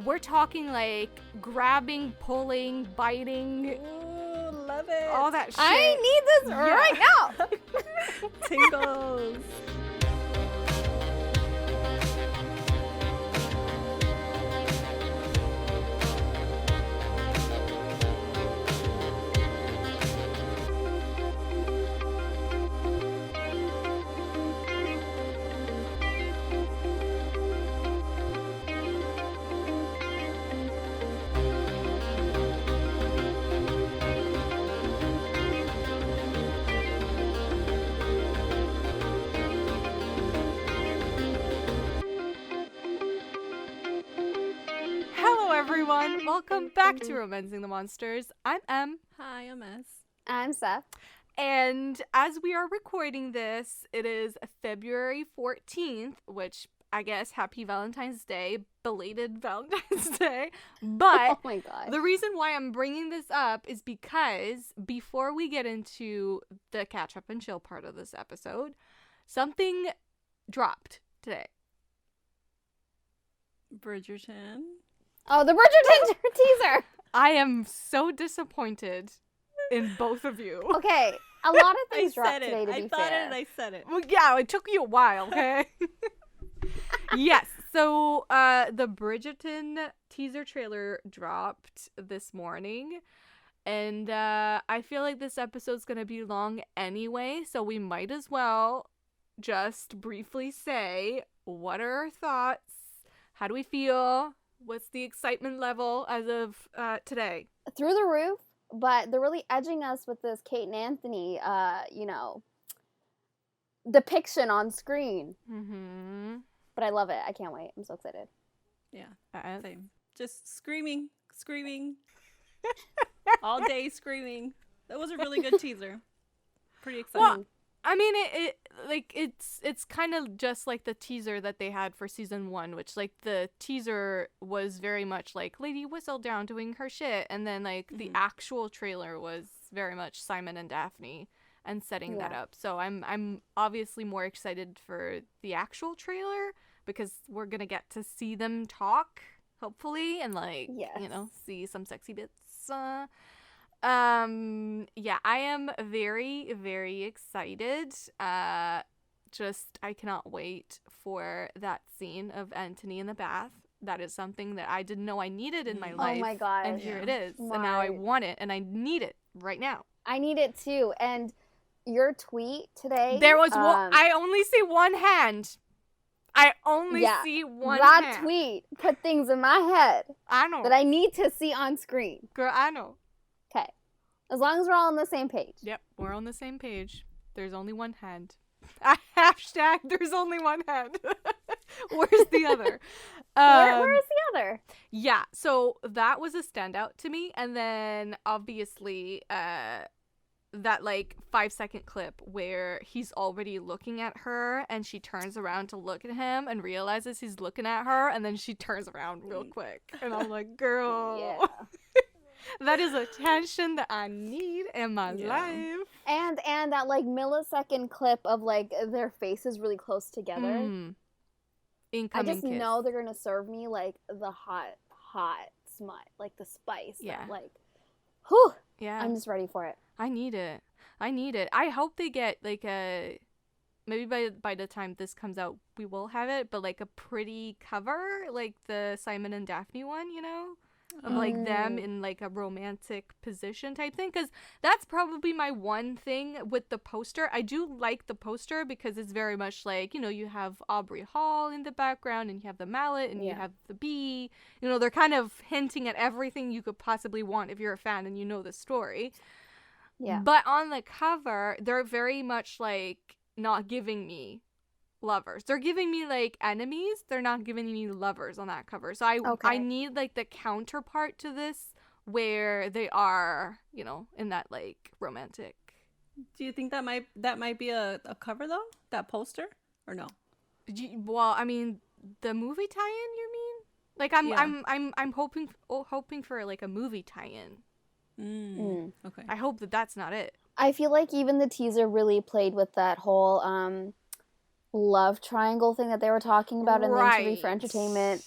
we're talking like grabbing, pulling, biting. Ooh, love it. All that shit. I need this right now. Tingles. Everyone, welcome back to Romancing the Monsters. I'm Em. Hi, I'm S. I'm Seff. And as we are recording this, it is February 14th, which I guess happy Valentine's Day, belated Valentine's Day. But oh my God. The reason why I'm bringing this up is because before we get into the catch up and chill part of this episode, something dropped today. Bridgerton. Oh, the Bridgerton teaser. I am so disappointed in both of you. Okay, a lot of things dropped today, to be fair. I thought it and I said it. Well, yeah, it took you a while, okay? Yes, so the Bridgerton teaser trailer dropped this morning. And I feel like this episode's going to be long anyway, so we might as well just briefly say, what are our thoughts? How do we feel? What's the excitement level as of today? Through the roof, but they're really edging us with this Kate and Anthony, depiction on screen. Mm-hmm. But I love it. I can't wait. I'm so excited. Yeah, same. Just screaming. All day screaming. That was a really good teaser. Pretty exciting. Well, I mean, it's kind of just like the teaser that they had for season 1, which like the teaser was very much like Lady Whistledown doing her shit, and then like the actual trailer was very much Simon and Daphne and setting that up. So I'm obviously more excited for the actual trailer because we're gonna get to see them talk, hopefully, and like see some sexy bits. Yeah, I am very, very excited. I cannot wait for that scene of Anthony in the bath. That is something that I didn't know I needed in my life. Oh my God. And here it is. And now I want it and I need it right now. I need it too. And your tweet today. There was I only see one hand. I only see one hand. That tweet put things in my head. I know. That I need to see on screen. Girl, I know. Okay. As long as we're all on the same page. Yep, we're on the same page. There's only one hand. Hashtag there's only one hand. Where's the other? Where is the other? Yeah, so that was a standout to me. And then obviously that like 5-second clip where he's already looking at her and she turns around to look at him and realizes he's looking at her and then she turns around real quick. And I'm like, girl. Yeah. That is attention that I need in my life. And that like millisecond clip of like their faces really close together. Incoming I just kiss. know they're gonna serve me like the hot smut, like the spice. Yeah. That, like, whew. Yeah. I'm just ready for it. I need it. I hope they get like a, maybe by the time this comes out we will have it, but like a pretty cover, like the Simon and Daphne one, you know? Of like them in like a romantic position type thing, because that's probably my one thing with the poster. I do like the poster because it's very much like, you know, you have Aubrey Hall in the background and you have the mallet and you have the bee, you know, they're kind of hinting at everything you could possibly want if you're a fan and you know the story. But on the cover they're very much like not giving me lovers. They're giving me like enemies. They're not giving me lovers on that cover. So I need like the counterpart to this where they are, you know, in that like romantic. Do you think that might be a cover though? That poster or no? Well, I mean, the movie tie-in, you mean? Like I'm hoping for like a movie tie-in. Okay. I hope that's not it. I feel like even the teaser really played with that whole love triangle thing that they were talking about in the interview for Entertainment,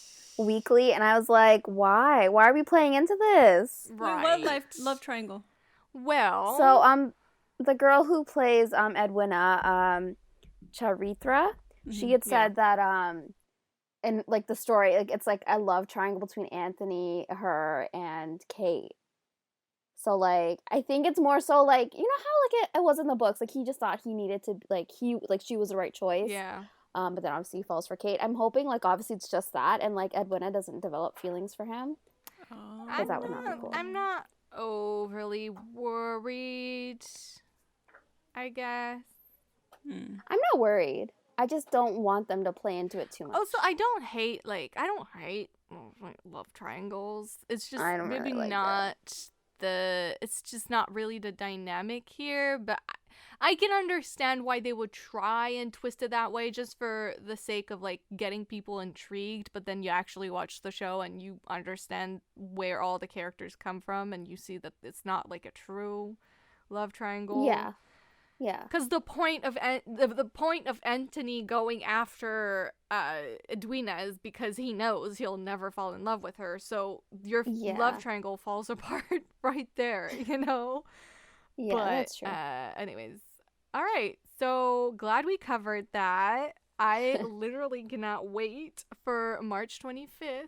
weekly, and I was like, why? Why are we playing into this? Right. Wait, what love triangle? Well. So the girl who plays Edwina, Charitra, she had said that in like the story, like it's like a love triangle between Anthony, her, and Kate. So like I think it's more so like, you know how like it was in the books, like he just thought he needed to she was the right choice. Yeah. But then obviously he falls for Kate. I'm hoping like obviously it's just that, and like Edwina doesn't develop feelings for him. Oh. That would not be cool. I'm not overly worried, I guess. I'm not worried. I just don't want them to play into it too much. Also, I don't hate like love triangles. It's just I don't maybe really like not it's just not really the dynamic here, but I can understand why they would try and twist it that way just for the sake of like getting people intrigued, but then you actually watch the show and you understand where all the characters come from and you see that it's not like a true love triangle. Yeah. Yeah. Because the point of the point of Anthony going after Edwina is because he knows he'll never fall in love with her. So your love triangle falls apart right there, you know? Yeah, but, that's true. Anyways, all right. So glad we covered that. I literally cannot wait for March 25th.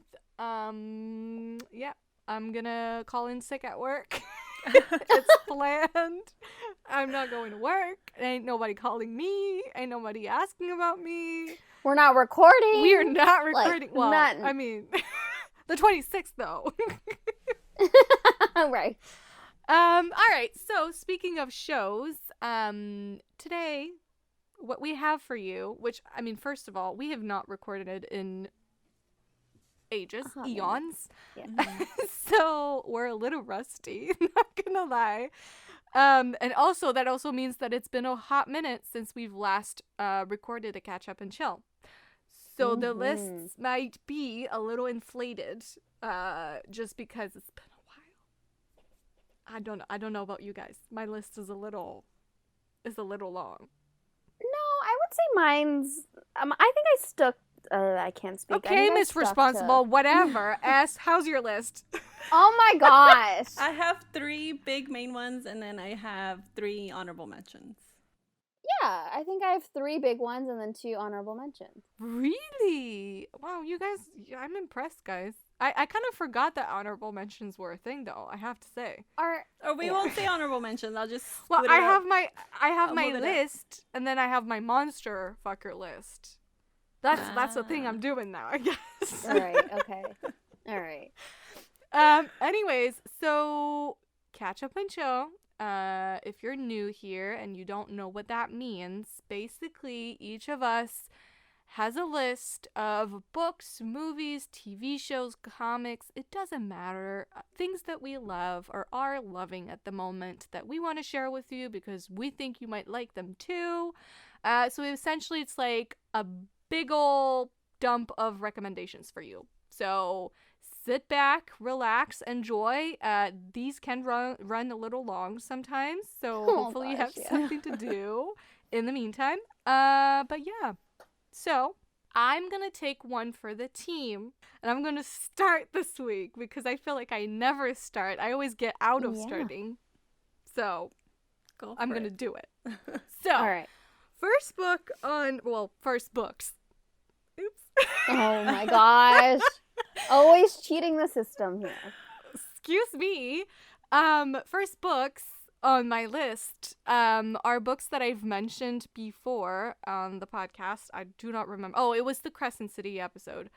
Yeah, I'm gonna call in sick at work. It's planned. I'm not going to work. Ain't nobody calling me. Ain't nobody asking about me. We're not recording. We're not recording. Like, well, I mean, the 26th though. Right. All right. So speaking of shows, today, what we have for you, which I mean, first of all, we have not recorded it in ages, eons. Yeah. So we're a little rusty, not gonna lie. And also that also means that it's been a hot minute since we've last recorded a catch up and chill. So the lists might be a little inflated, just because it's been a while. I don't know about you guys. My list is a little long. No, I would say mine's. I think I stuck. I can't speak. Okay, Miss Responsible. Whatever. How's your list? Oh my gosh. I have 3 big main ones, and then I have 3 honorable mentions. Yeah, I think I have 3 big ones and then 2 honorable mentions. Really? Wow, you guys, I'm impressed, guys. I kind of forgot that honorable mentions were a thing, though, I have to say. Or we won't say honorable mentions. I'll just Well, I have my move it list, and then I have my monster fucker list. That's the thing I'm doing now, I guess. All right, okay. All right. Anyways, so catch up and chill. If you're new here and you don't know what that means, basically each of us has a list of books, movies, TV shows, comics, it doesn't matter, things that we love or are loving at the moment that we want to share with you because we think you might like them too. So essentially it's like a big ol' dump of recommendations for you. So sit back, relax, enjoy. These can run a little long sometimes, so hopefully you have something to do in the meantime. But yeah. So I'm going to take one for the team, and I'm going to start this week because I feel like I never start. I always get out of starting. So I'm going to do it. So, all right. First books. Oops. Oh my gosh. Always cheating the system here. Excuse me. First books on my list are books that I've mentioned before on the podcast. I do not remember. Oh, it was the Crescent City episode.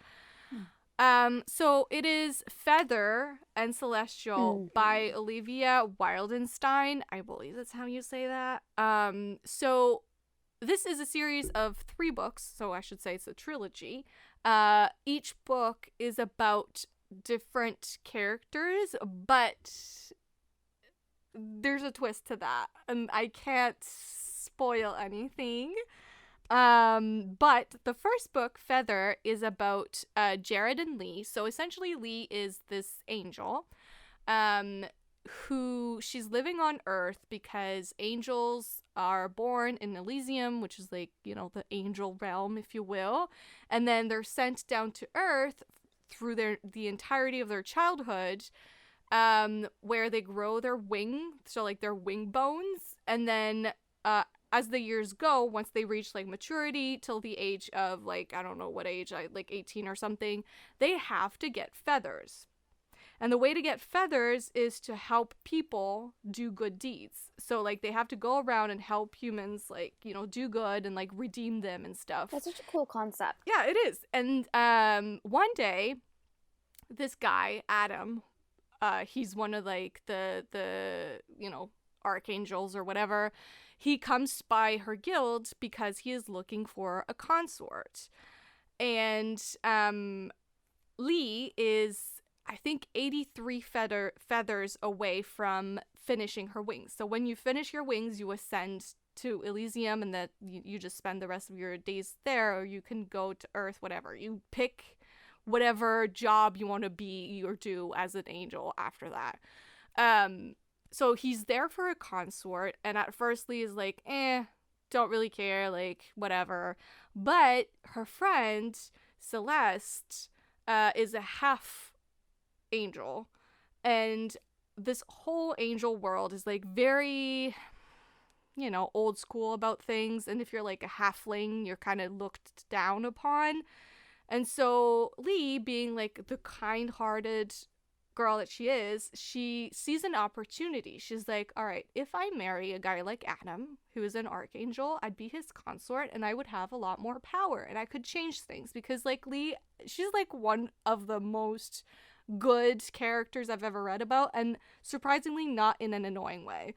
So it is Feather and Celestial by Olivia Wildenstein. I believe that's how you say that. So this is a series of 3 books, so I should say it's a trilogy. Each book is about different characters, but there's a twist to that, and I can't spoil anything. But the first book, Feather, is about Jared and Lee. So essentially Lee is this angel who she's living on Earth because angels are born in Elysium, which is like, you know, the angel realm, if you will. And then they're sent down to Earth through the entirety of their childhood, where they grow their wing, so like their wing bones, and then as the years go, once they reach like maturity till the age of like, I don't know what age, like 18 or something, they have to get feathers. And the way to get feathers is to help people do good deeds. So like they have to go around and help humans, like, you know, do good and like redeem them and stuff. That's such a cool concept. Yeah, it is. And one day, this guy, Adam, he's one of like the you know, archangels or whatever. He comes by her guild because he is looking for a consort. And Lee is, I think, 83 feathers away from finishing her wings. So when you finish your wings, you ascend to Elysium, and that you just spend the rest of your days there, or you can go to Earth, whatever. You pick whatever job you want to be or do as an angel after that. So he's there for a consort, and at first Lee is like, don't really care, like, whatever. But her friend, Celeste, is a half angel, and this whole angel world is like very, you know, old school about things, and if you're like a halfling, you're kind of looked down upon. And so Lee, being like the kind-hearted girl that she is, she sees an opportunity. She's like, all right, if I marry a guy like Adam, who is an archangel, I'd be his consort and I would have a lot more power and I could change things, because like Lee, she's like one of the most good characters I've ever read about, and surprisingly not in an annoying way.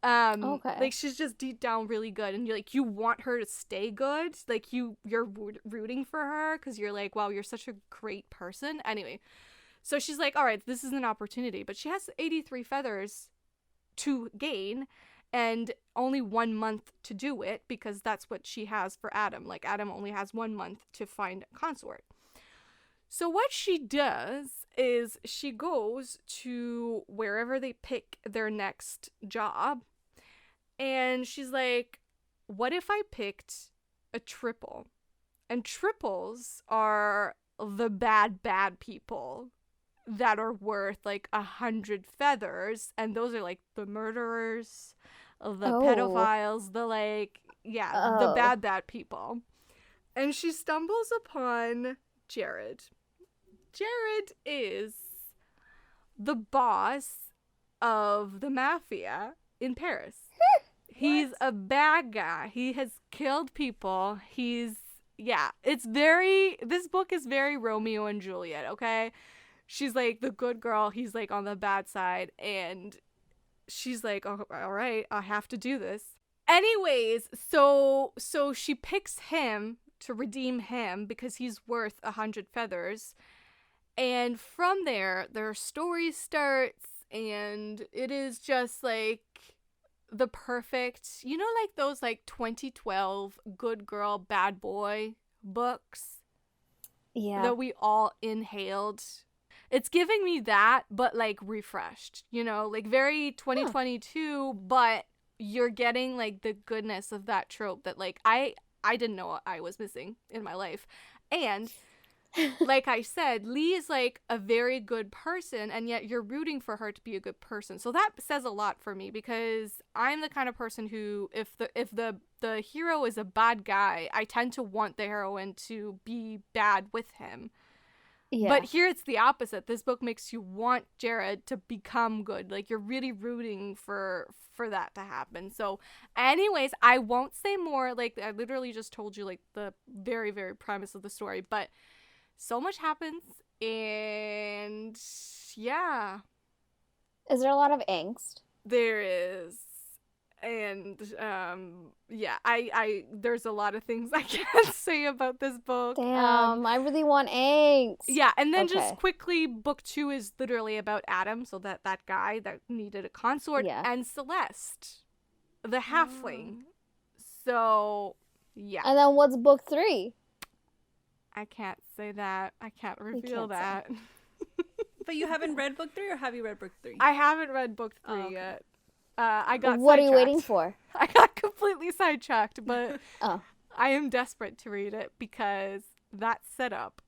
Okay. Like, she's just deep down really good, and you want her to stay good. Like, you're rooting for her because you're like, wow, you're such a great person. Anyway, so she's like, all right, this is an opportunity, but she has 83 feathers to gain and only 1 month to do it, because that's what she has for Adam. Like, Adam only has 1 month to find a consort. So what she does is she goes to wherever they pick their next job, and she's like, what if I picked a triple? And triples are the bad people that are worth like 100 feathers, and those are like the murderers, the pedophiles, the like, yeah, the bad people. And she stumbles upon Jared. Jared is the boss of the mafia in Paris. He's a bad guy. He has killed people. This book is very Romeo and Juliet, okay? She's like the good girl, he's like on the bad side, and she's like, oh, all right, I have to do this. Anyways, so she picks him to redeem him because he's worth 100 feathers. And from there, their story starts, and it is just like the perfect, you know, like those like 2012 good girl, bad boy books? Yeah. That we all inhaled. It's giving me that, but like refreshed, you know, like very 2022, but you're getting like the goodness of that trope that like I didn't know I was missing in my life. And like I said, Lee is like a very good person, and yet you're rooting for her to be a good person. So that says a lot for me, because I'm the kind of person who, if the hero is a bad guy, I tend to want the heroine to be bad with him. Yeah. But here it's the opposite. This book makes you want Jared to become good. Like, you're really rooting for that to happen. So anyways, I won't say more. Like, I literally just told you like the very, very premise of the story, but so much happens, and yeah. Is there a lot of angst? There is. And yeah, I there's a lot of things I can't say about this book. Damn, I really want angst. Yeah, and then just quickly, book 2 is literally about Adam, so that guy that needed a consort, and Celeste, the halfling. So yeah. And then what's book 3? I can't say that. I can't reveal that. But you haven't read book 3, or have you read book 3? I haven't read book 3 yet. I got What sidetracked. are you waiting for? I got completely sidetracked, but I am desperate to read it because that setup.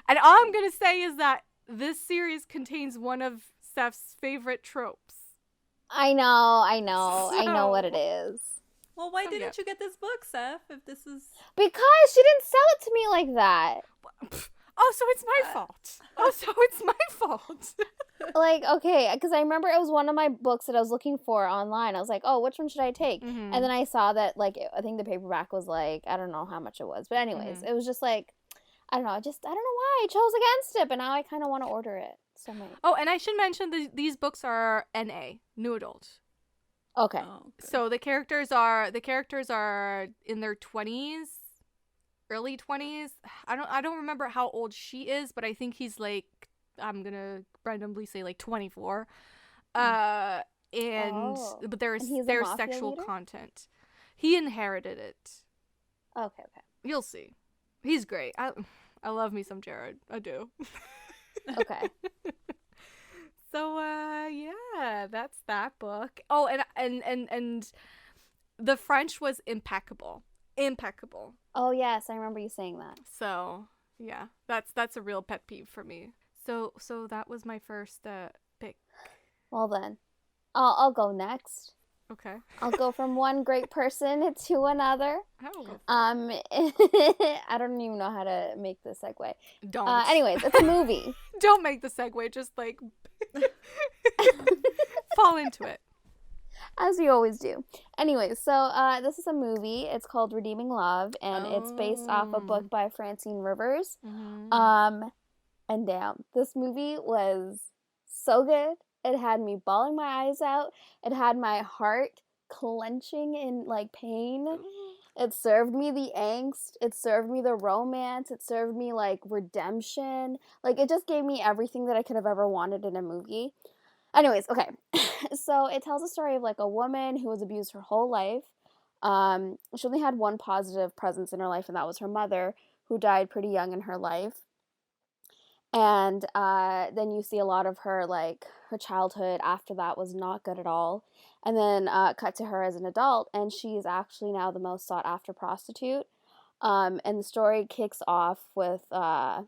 And all I'm gonna say is that this series contains one of Seth's favorite tropes. I know. I know what it So- is. Well, why So, didn't you get this book, Seff? If this is Because she didn't sell it to me like that. Oh, so it's my fault. Oh, so it's my fault. Like, okay, because I remember it was one of my books that I was looking for online. I was like, oh, which one should I take? Mhm. And then I saw that, like, I think the paperback was like, I don't know how much it was. But anyways, it was just like, I don't know. I don't know why I chose against it. But now I kind of want to order it. So many. Oh, and I should mention these books are NA, new adult. Okay. Oh, okay. So the characters are in their 20s, early 20s. I don't remember how old she is, but I think he's like, I'm gonna randomly say like 24. But there's And he's a mafia sexual leader? content. He inherited it. Okay. You'll see. He's great. I love me some Jared. I do. Okay. So yeah, that's that book. Oh, and the French was impeccable. Impeccable. Oh yes, I remember you saying that. So, yeah. That's a real pet peeve for me. So that was my first pick. Well then, I'll go next. Okay. I'll go from one great person to another. Oh. I don't even know how to make this segue. Don't. Anyways, it's a movie. Don't make the segue, just like fall into it. As you always do. Anyways, so this is a movie. It's called Redeeming Love, and it's based off a book by Francine Rivers. Mm-hmm. And damn, this movie was so good. It had me bawling my eyes out. It had my heart clenching in like pain. It served me the angst. It served me the romance. It served me like redemption. Like it just gave me everything that I could have ever wanted in a movie. Anyways, okay. So it tells a story of like a woman who was abused her whole life. She only had one positive presence in her life, and that was her mother, who died pretty young in her life. And then you see a lot of her, like, her childhood after that was not good at all. And then cut to her as an adult, and she is actually now the most sought-after prostitute. And the story kicks off with, not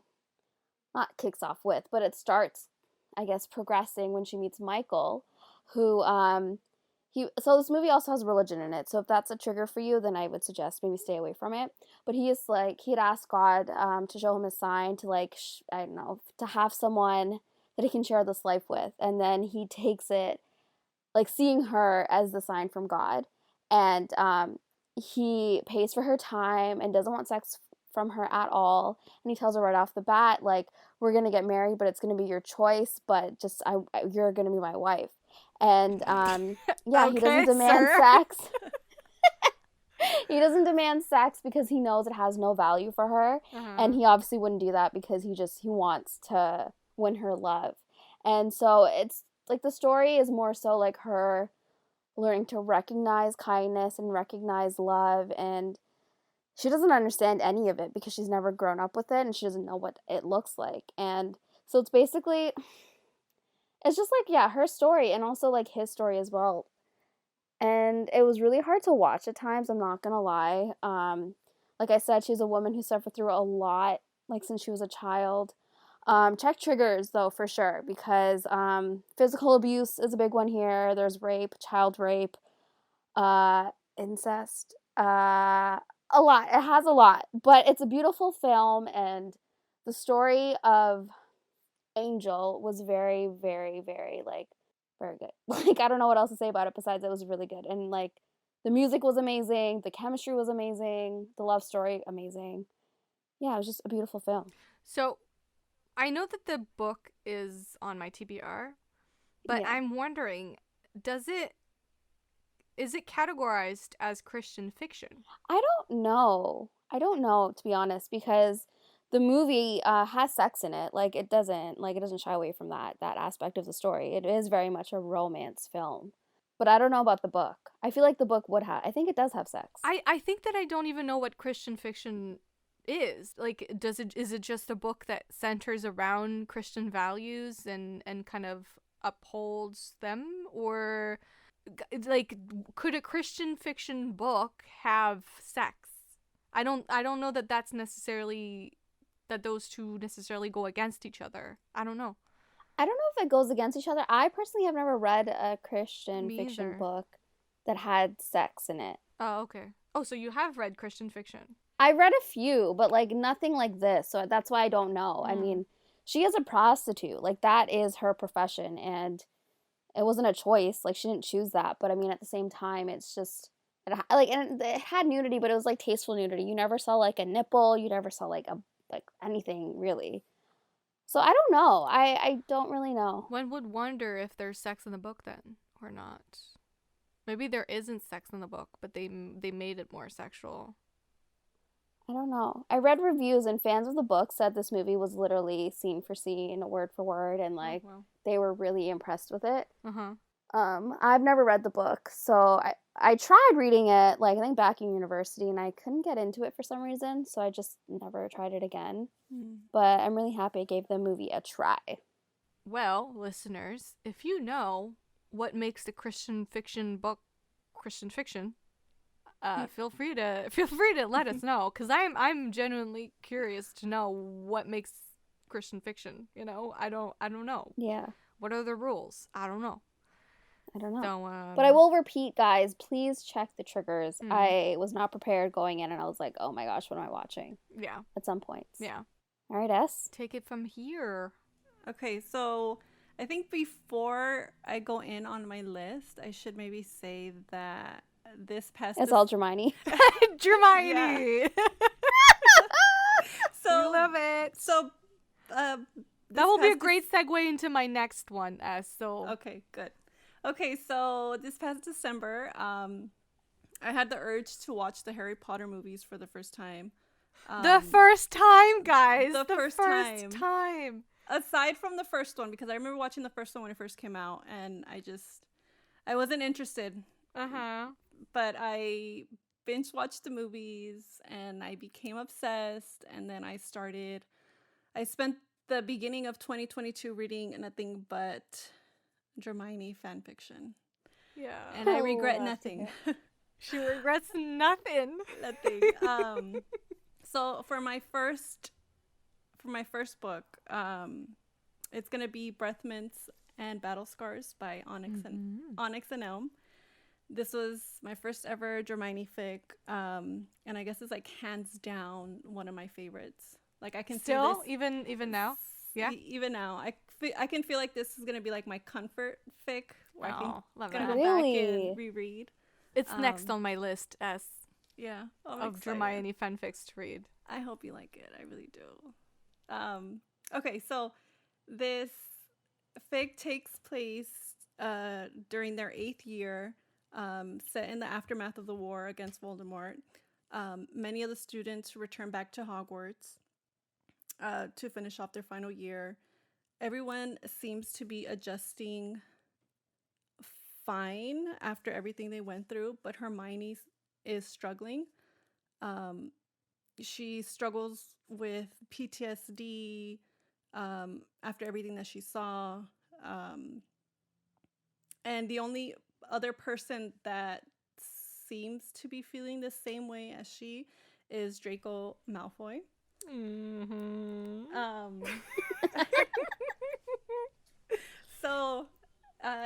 kicks off with, but it starts, I guess, progressing when she meets Michael, who, so this movie also has religion in it, so if that's a trigger for you, then I would suggest maybe stay away from it. But he is like, he had asked God to show him a sign to like, I don't know, to have someone that he can share this life with. And then he takes it, like seeing her as the sign from God. And he pays for her time and doesn't want sex from her at all. And he tells her right off the bat, like, we're going to get married, but it's going to be your choice, but just, you're going to be my wife. And yeah, Okay, he doesn't demand sir. sex. He doesn't demand sex because he knows it has no value for her. And he obviously wouldn't do that because he wants to win her love. And so it's like the story is more so like her learning to recognize kindness and recognize love, and she doesn't understand any of it because she's never grown up with it and she doesn't know what it looks like. And so it's basically, it's just like, yeah, her story and also like his story as well. And it was really hard to watch at times, I'm not gonna lie. Like I said, she's a woman who suffered through a lot, like since she was a child. Check triggers though, for sure, because physical abuse is a big one here. There's rape, child rape, incest, a lot. It has a lot, but it's a beautiful film, and the story of Angel was very, very, very, like, very good. Like, I don't know what else to say about it besides it was really good. And, like, the music was amazing. The chemistry was amazing. The love story, amazing. Yeah, it was just a beautiful film. So, I know that the book is on my TBR, but Yeah. I'm wondering, is it categorized as Christian fiction? I don't know, to be honest, because the movie has sex in it. Like, it doesn't shy away from that aspect of the story. It is very much a romance film. But I don't know about the book. I feel like the book would have. I think it does have sex. I think that I don't even know what Christian fiction is. Like, is it just a book that centers around Christian values and kind of upholds them? Or, like, could a Christian fiction book have sex? I don't know that that's necessarily that those two necessarily go against each other. I don't know. I don't know if it goes against each other. I personally have never read a Christian Me fiction either. book that had sex in it. Oh, okay. Oh, so you have read Christian fiction. I read a few, but like nothing like this. So that's why I don't know. I mean, she is a prostitute. Like that is her profession, and it wasn't a choice. Like she didn't choose that. But I mean, at the same time, it's just like, and it had nudity, but it was like tasteful nudity. You never saw like a nipple. You never saw like anything really. So I don't know. I don't really know. One would wonder if there's sex in the book then, or not. Maybe there isn't sex in the book, but they made it more sexual. I don't know. I read reviews, and fans of the book said this movie was literally scene for scene, word for word, and like they were really impressed with it. I've never read the book, so I tried reading it, like I think back in university, and I couldn't get into it for some reason, so I just never tried it again. But I'm really happy I gave the movie a try. Well, listeners, if you know what makes the Christian fiction book Christian fiction, feel free to let us know, because I'm genuinely curious to know what makes Christian fiction. You know, I don't know. Yeah. What are the rules? I don't know. So, but I will repeat, guys, please check the triggers. I was not prepared going in, and I was like, oh my gosh, what am I watching? Yeah. At some points. Yeah. All right, S. Take it from here. Okay, so I think before I go in on my list, I should maybe say that this past... It's all Dramione. Dramione! So I love it. So... that will be a great segue into my next one, so... Okay, good. Okay, so this past December, I had the urge to watch the Harry Potter movies for the first time. The first time, guys! The first time! Aside from the first one, because I remember watching the first one when it first came out, and I wasn't interested. But I binge watched the movies, and I became obsessed, and then I spent the beginning of 2022 reading nothing but Dramione fan fiction. Yeah. And I regret nothing. She regrets nothing. Nothing. So for my first book, it's gonna be Breath Mints and Battle Scars by Onyx and Elm. This was my first ever Dramione fic, and I guess it's like hands down one of my favorites. Like I can still see this, even now. Yeah, even now, I can feel like this is gonna be like my comfort fic, where I can love go that. back and reread. It's next on my list as of Dramione fanfics to read. I hope you like it. I really do. Okay, so this fic takes place during their 8th year, set in the aftermath of the war against Voldemort. Many of the students return back to Hogwarts to finish off their final year. Everyone seems to be adjusting fine after everything they went through, but Hermione is struggling. She struggles with PTSD after everything that she saw. And the only other person that seems to be feeling the same way as she is Draco Malfoy. So,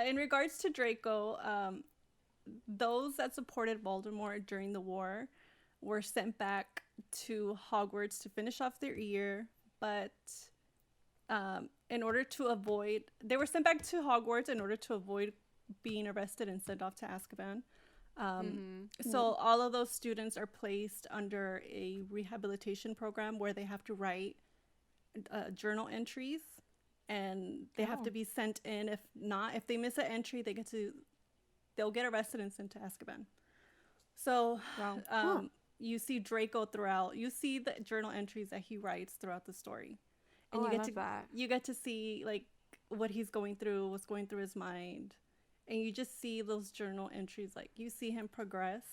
in regards to Draco, those that supported Voldemort during the war were sent back to Hogwarts to finish off their year, but they were sent back to Hogwarts in order to avoid being arrested and sent off to Azkaban. So all of those students are placed under a rehabilitation program where they have to write journal entries, and they have to be sent in. If they miss an entry, they'll get arrested and sent to Azkaban. So you see Draco throughout. You see the journal entries that he writes throughout the story, and you get to see like what he's going through, what's going through his mind. And you just see those journal entries, like you see him progress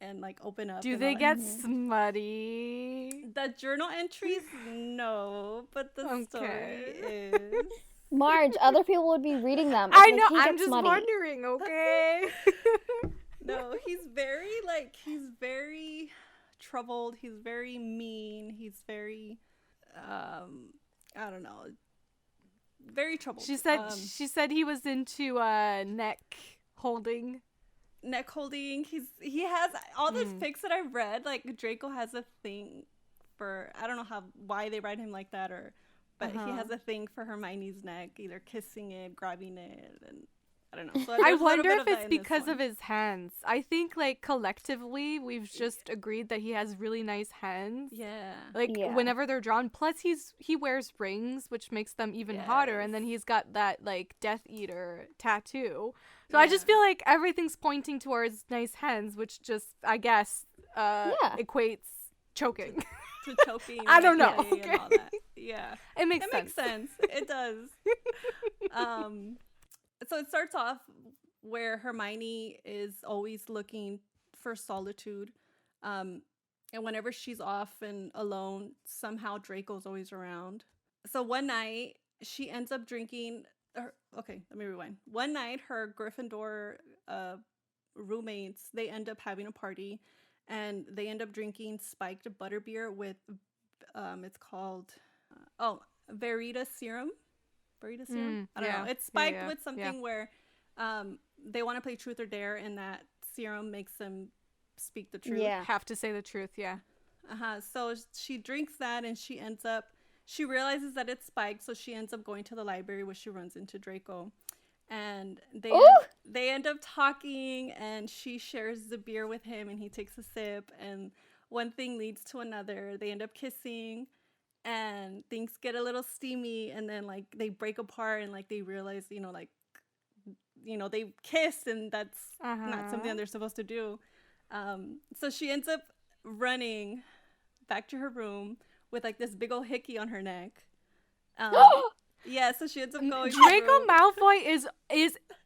and like open up. Do they get smutty? The journal entries, no, but the story is. Marge, other people would be reading them. I know, I'm just wondering, okay? No, he's very troubled. He's very mean. He's very I don't know, very troubled. She said he was into neck holding. He has all these fics that I've read, like Draco has a thing for, I don't know why they write him like that, but he has a thing for Hermione's neck, either kissing it, grabbing it, and I don't know. So I wonder if it's because of his hands. I think like collectively we've just agreed that he has really nice hands. Yeah. Like whenever they're drawn. Plus he wears rings, which makes them even hotter. And then he's got that like Death Eater tattoo. So I just feel like everything's pointing towards nice hands, which just I guess equates choking. To choking. I don't know. Okay. And all that. Yeah. It makes sense. It does. So it starts off where Hermione is always looking for solitude. And whenever she's off and alone, somehow Draco's always around. So one night, she ends up drinking... okay, let me rewind. One night, her Gryffindor roommates, they end up having a party. And they end up drinking spiked butterbeer with... it's called... Verita serum. I don't know. It's spiked with something where they want to play truth or dare, and that serum makes them speak the truth. Yeah. Have to say the truth, yeah. So she drinks that, and she realizes that it's spiked, so she ends up going to the library where she runs into Draco. And they end up talking, and she shares the beer with him, and he takes a sip, and one thing leads to another. They end up kissing. And things get a little steamy, and then like they break apart, and like they realize, they kissed, and that's not something that they're supposed to do. So she ends up running back to her room with like this big old hickey on her neck. Yeah, so she ends up going. Draco Malfoy is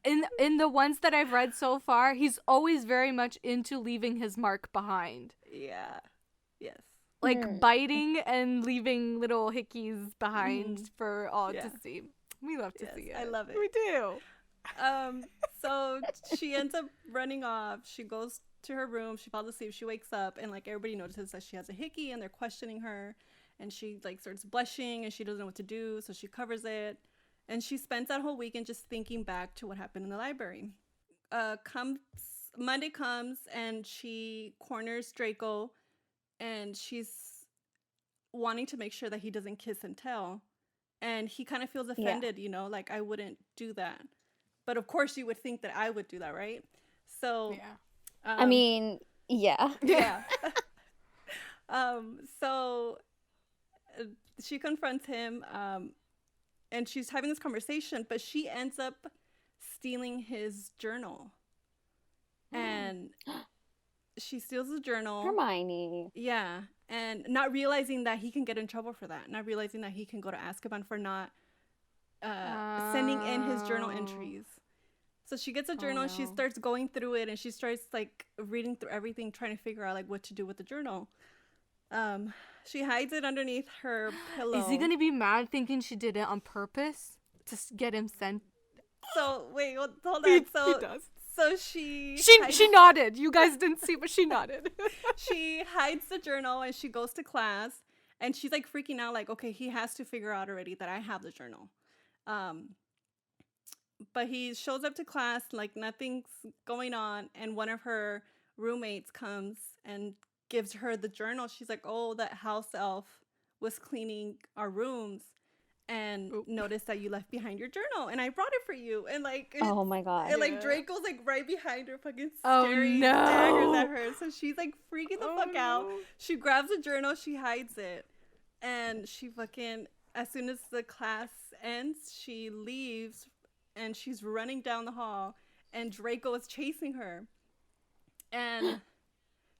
in the ones that I've read so far. He's always very much into leaving his mark behind. Yeah. Yes. Like biting and leaving little hickeys behind for all to see. We love to see it. I love it. We do. So she ends up running off. She goes to her room. She falls asleep. She wakes up, and like everybody notices that she has a hickey, and they're questioning her. And she like starts blushing, and she doesn't know what to do, so she covers it. And she spends that whole weekend just thinking back to what happened in the library. Monday comes, and she corners Draco. And she's wanting to make sure that he doesn't kiss and tell. And he kind of feels offended, like I wouldn't do that. But of course you would think that I would do that, right? So, I mean, yeah. So she confronts him, and she's having this conversation, but she ends up stealing his journal. And... she steals the journal. Hermione. Yeah. And not realizing that he can get in trouble for that. Not realizing that he can go to Azkaban for not sending in his journal entries. So she gets a journal and she starts going through it, and she starts like reading through everything, trying to figure out like what to do with the journal. She hides it underneath her pillow. Is he gonna be mad thinking she did it on purpose to get him sent? So wait, hold on. He does. So she nodded. You guys didn't see, but she nodded. She hides the journal, and she goes to class, and she's like freaking out, like, okay, he has to figure out already that I have the journal. But he shows up to class like nothing's going on, and one of her roommates comes and gives her the journal. She's like, oh, that house elf was cleaning our rooms and noticed that you left behind your journal, and I brought it for you. And like, oh my god, and like Draco's like right behind her, fucking staring daggers at her. So she's like freaking the fuck out. She grabs a journal, she hides it, and she fucking, as soon as the class ends, she leaves, and she's running down the hall, and Draco is chasing her, and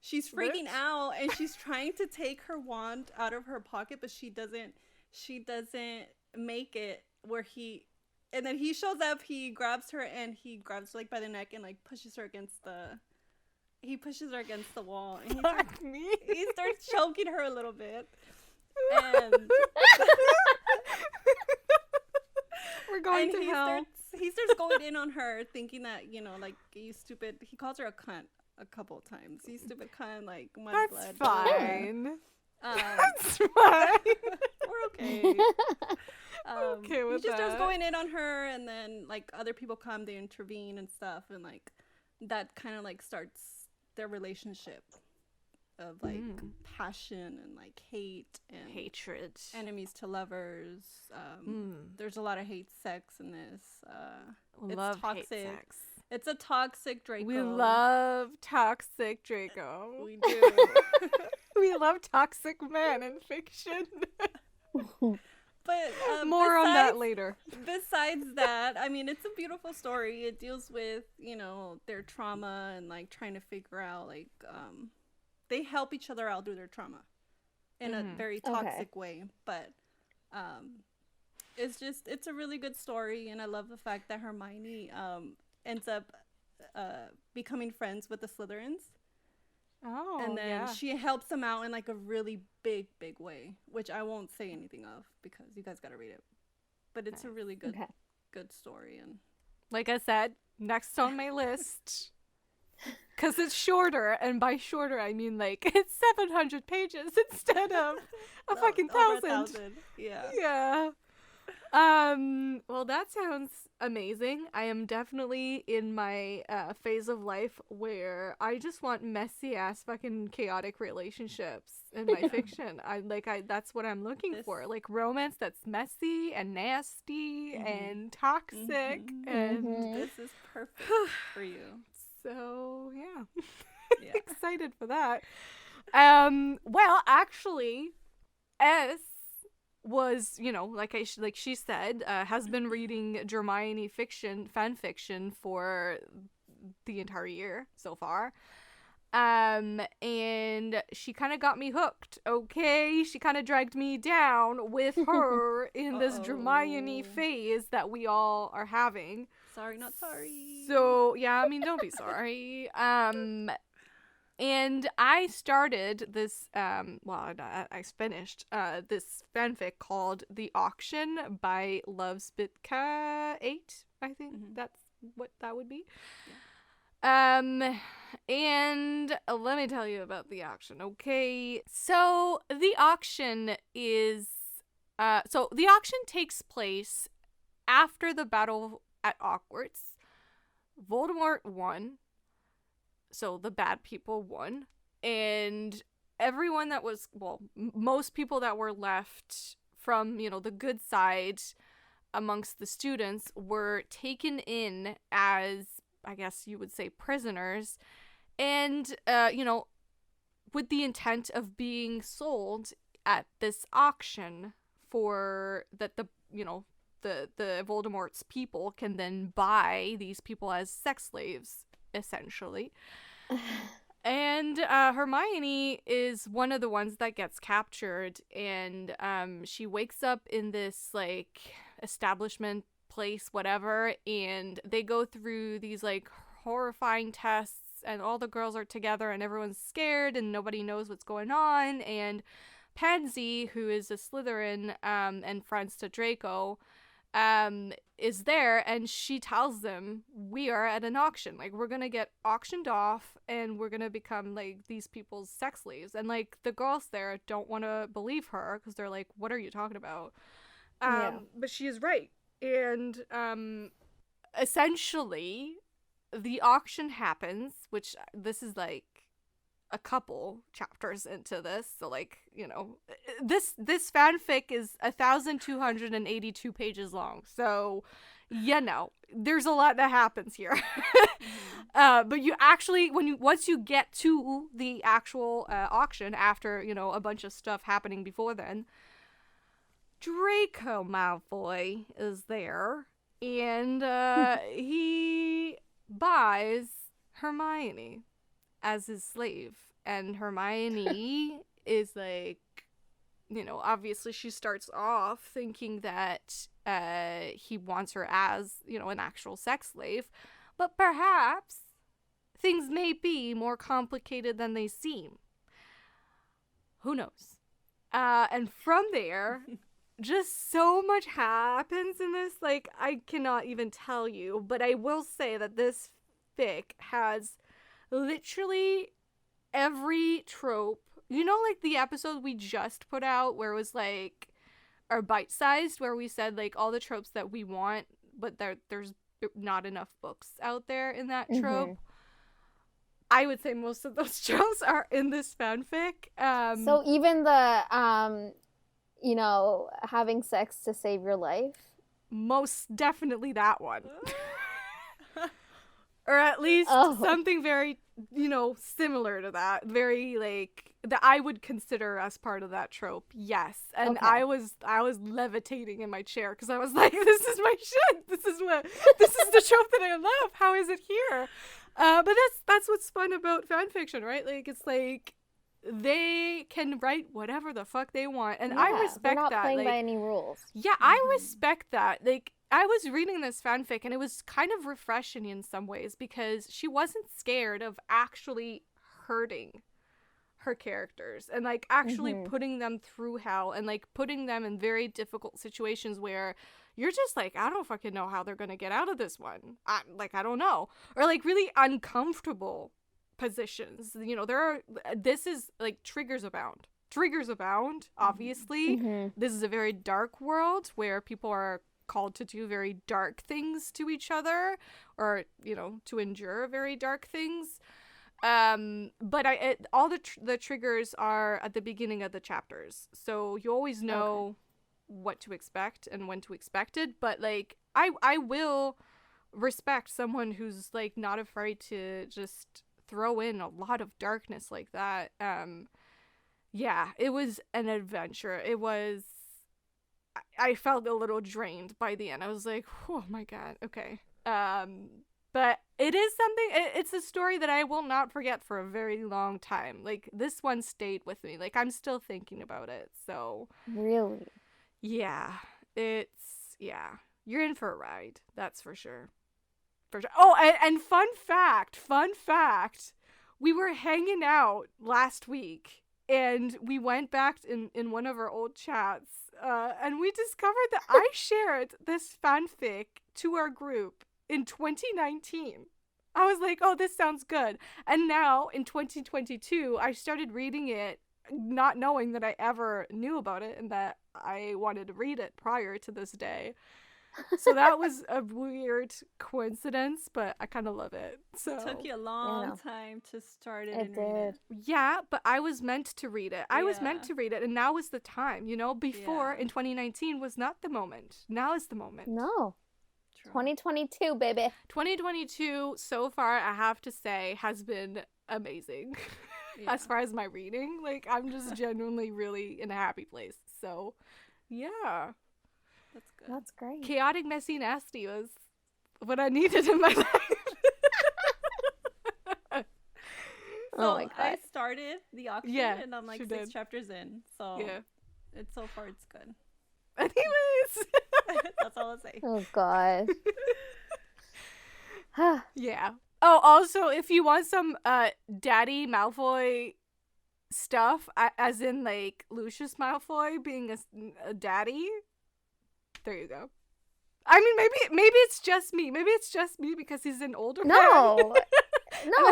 she's freaking out, and she's trying to take her wand out of her pocket, but she doesn't make it where and then he shows up, he grabs her, and he grabs her like by the neck and like pushes her against the wall, and he starts choking her a little bit, and we're going to hell. He starts going in on her, thinking that, like, you stupid, he calls her a cunt a couple of times. You stupid cunt, like, mud blood. Fine. That's fine. we're okay. Okay with he just starts that. going in on her, and then like other people come, they intervene and stuff, and like that kind of like starts their relationship of like passion and like hate and hatred, enemies to lovers. There's a lot of hate sex in this. It's love toxic. hate sex. It's a toxic Draco. We love toxic Draco. We do. We love toxic men in fiction. But more on that later. Besides that, I mean, it's a beautiful story. It deals with, you know, their trauma and like trying to figure out like they help each other out through their trauma in a very toxic way. But it's a really good story, and I love the fact that Hermione ends up becoming friends with the Slytherins. Oh, and then she helps them out in like a really big way, which I won't say anything of because you guys gotta read it. But it's a really good story, and like I said, next on my list, because it's shorter, and by shorter I mean like it's 700 pages instead of a fucking 1,000. Yeah. Well, that sounds amazing. I am definitely in my phase of life where I just want messy ass fucking chaotic relationships in my fiction. That's what I'm looking for. Like romance that's messy and nasty and toxic and this is perfect for you. So, yeah. Excited for that. Well, actually, was, you know, like she said, has been reading Dramione fan fiction for the entire year so far. And she kind of got me hooked, okay? She kind of dragged me down with her in this Dramione phase that we all are having. Sorry, not sorry. So, yeah, I mean, don't be sorry. And I started this, I finished this fanfic called The Auction by Lovespitka 8, I think that's what that would be. Yeah. And let me tell you about The Auction, okay? So, The Auction is, The Auction takes place after the battle at Hogwarts. Voldemort won. So the bad people won, and everyone that was, most people that were left from, you know, the good side amongst the students were taken in as, I guess you would say, prisoners, and, you know, with the intent of being sold at this auction for that the, you know, the Voldemort's people can then buy these people as sex slaves, essentially. And Hermione is one of the ones that gets captured, and she wakes up in this like establishment place, whatever, and they go through these like horrifying tests, and all the girls are together and everyone's scared and nobody knows what's going on, and Pansy, who is a Slytherin and friends to Draco, is there, and she tells them, we are at an auction, like we're gonna get auctioned off and we're gonna become like these people's sex slaves, and like the girls there don't want to believe her because they're like, what are you talking about? But she is right, and essentially the auction happens, which this is like a couple chapters into this, so like, you know, this fanfic is 1,282 pages long, so you know there's a lot that happens here. But you actually, once you get to the actual auction, after, you know, a bunch of stuff happening before then, Draco Malfoy is there, and he buys Hermione as his slave, and Hermione is like, you know, obviously she starts off thinking that he wants her as, you know, an actual sex slave, but perhaps things may be more complicated than they seem. Who knows? And from there, just so much happens in this, like, I cannot even tell you, but I will say that this fic has literally every trope. You know, like the episode we just put out where it was like are bite-sized, where we said like all the tropes that we want, but there's not enough books out there in that trope. I would say most of those tropes are in this fanfic. So even the you know, having sex to save your life, most definitely that one. Or at least something very, you know, similar to that. Very, like, that I would consider as part of that trope. Yes. And I was levitating in my chair because I was like, this is my shit. This is the trope that I love. How is it here? But that's what's fun about fan fiction, right? Like, it's like they can write whatever the fuck they want. And I respect they're not that. playing like, by any rules. Yeah, I respect that. Like, I was reading this fanfic and it was kind of refreshing in some ways because she wasn't scared of actually hurting her characters and like actually putting them through hell and like putting them in very difficult situations where you're just like, I don't fucking know how they're gonna get out of this one. I don't know. Or like really uncomfortable positions. You know, this is like triggers abound. Triggers abound, obviously. This is a very dark world where people are called to do very dark things to each other, or, you know, to endure very dark things. But all the triggers are at the beginning of the chapters, so you always know what to expect and when to expect it. But like, I will respect someone who's like not afraid to just throw in a lot of darkness like that. Yeah, it was an adventure. It was. I felt a little drained by the end. I was like, oh my god, okay. But it is something, it's a story that I will not forget for a very long time. Like, this one stayed with me. Like, I'm still thinking about it, so. Really? Yeah, you're in for a ride, that's for sure. For sure. Oh, and fun fact, we were hanging out last week, and we went back in one of our old chats, and we discovered that I shared this fanfic to our group in 2019. I was like, oh, this sounds good. And now, in 2022, I started reading it, not knowing that I ever knew about it and that I wanted to read it prior to this day. So that was a weird coincidence, but I kind of love it. So it took you a long time to start it. It did. Yeah, but I was meant to read it. I was meant to read it, and now was the time. You know, before in 2019 was not the moment. Now is the moment. No. True. 2022, baby. 2022 so far, I have to say, has been amazing. As far as my reading, like, I'm just genuinely really in a happy place. So, yeah. That's good. That's great. Chaotic, messy, nasty was what I needed in my life. So my God. I started the auction and I'm like 6 chapters in. So so far it's good. Anyways. That's all I'll say. Oh God. Yeah. Oh, also, if you want some Daddy Malfoy stuff, as in like Lucius Malfoy being a daddy, there you go. I mean, maybe it's just me. Maybe it's just me because he's an older man. No,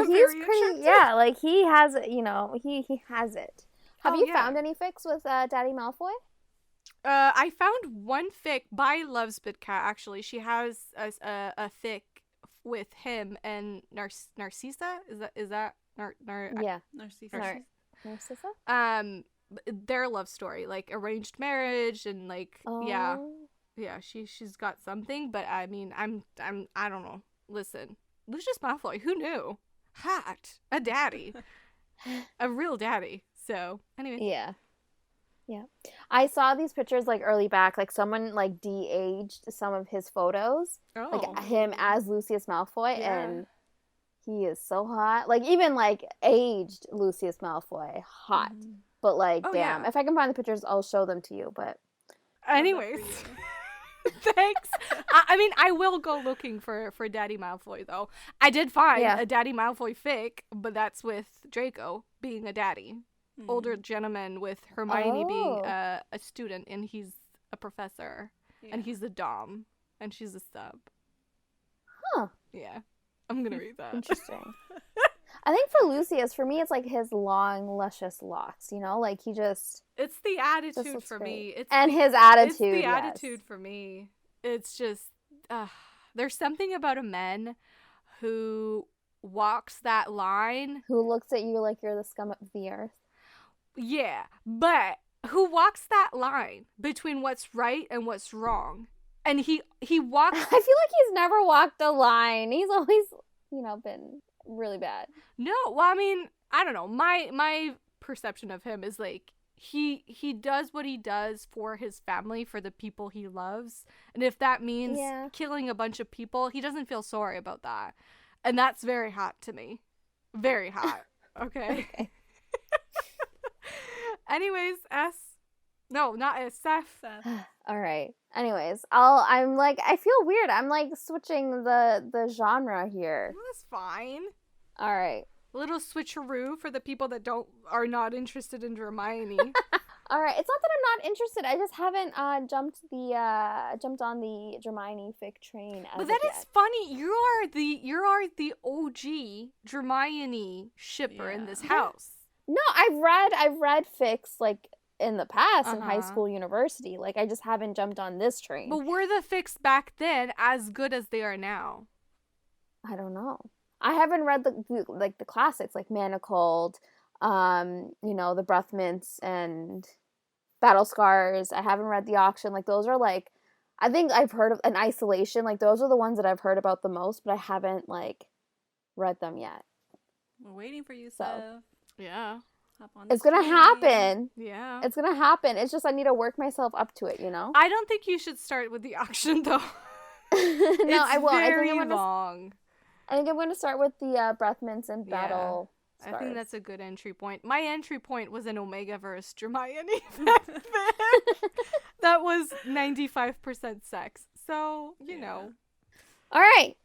he's pretty. Yeah, like he has. You know, he has it. Have you found any fics with Daddy Malfoy? I found one fic by Lovesbitcat. Actually, she has a fic with him and Narcissa. Is that Narcissa? Their love story, like arranged marriage and like yeah, she's got something, but I mean, I don't know. Listen, Lucius Malfoy, who knew? Hot, a daddy, a real daddy. So anyway, yeah. I saw these pictures like early back, like someone like de-aged some of his photos, like him as Lucius Malfoy, and he is so hot. Like even like aged Lucius Malfoy, hot. But like, damn, if I can find the pictures, I'll show them to you. But anyways. Thanks. I mean, I will go looking for Daddy Malfoy, though. I did find a Daddy Malfoy fic, but that's with Draco being a daddy. Older gentleman with Hermione being a student, and he's a professor, and he's a dom, and she's a sub. Huh. Yeah. I'm gonna read that. Interesting. I think for Lucius, for me, it's like his long, luscious locks. You know, like he just. It's the attitude for great. me. His attitude. It's the yes. attitude for me. It's just there's something about a man who walks that line. Who looks at you like you're the scum of the earth. Yeah, but who walks that line between what's right and what's wrong. And he walks. I feel like he's never walked a line. He's always, been really bad. No, well, I mean, I don't know. My perception of him is like he does what he does for his family, for the people he loves. And if that means killing a bunch of people, he doesn't feel sorry about that. And that's very hot to me. Very hot. Okay. Okay. Anyways, No, not Seff. All right. Anyways, I feel weird. I'm like switching the genre here. Well, that's fine. All right. A little switcheroo for the people that are not interested in Dramione. All right. It's not that I'm not interested. I just haven't jumped on the Dramione fic train. But that is funny. You are the OG Dramione shipper in this house. No, I've read fics like in the past in high school, university. Like I just haven't jumped on this train. But were the fics back then as good as they are now? I don't know. I haven't read the classics like Manacled, the Breath Mints and Battle Scars. I haven't read The Auction. Like those are like, I think I've heard of an Isolation. Like those are the ones that I've heard about the most, but I haven't like read them yet. We're waiting for you, so. Seff. Yeah. It's gonna happen. Yeah. It's gonna happen. It's just I need to work myself up to it, I don't think you should start with The Auction though. No, I won't. Very long. I think I'm going to start with the Breath Mints and Battle Scars. I think that's a good entry point. My entry point was an Omega versus Dramione. That was 95% sex. So, you know. All right.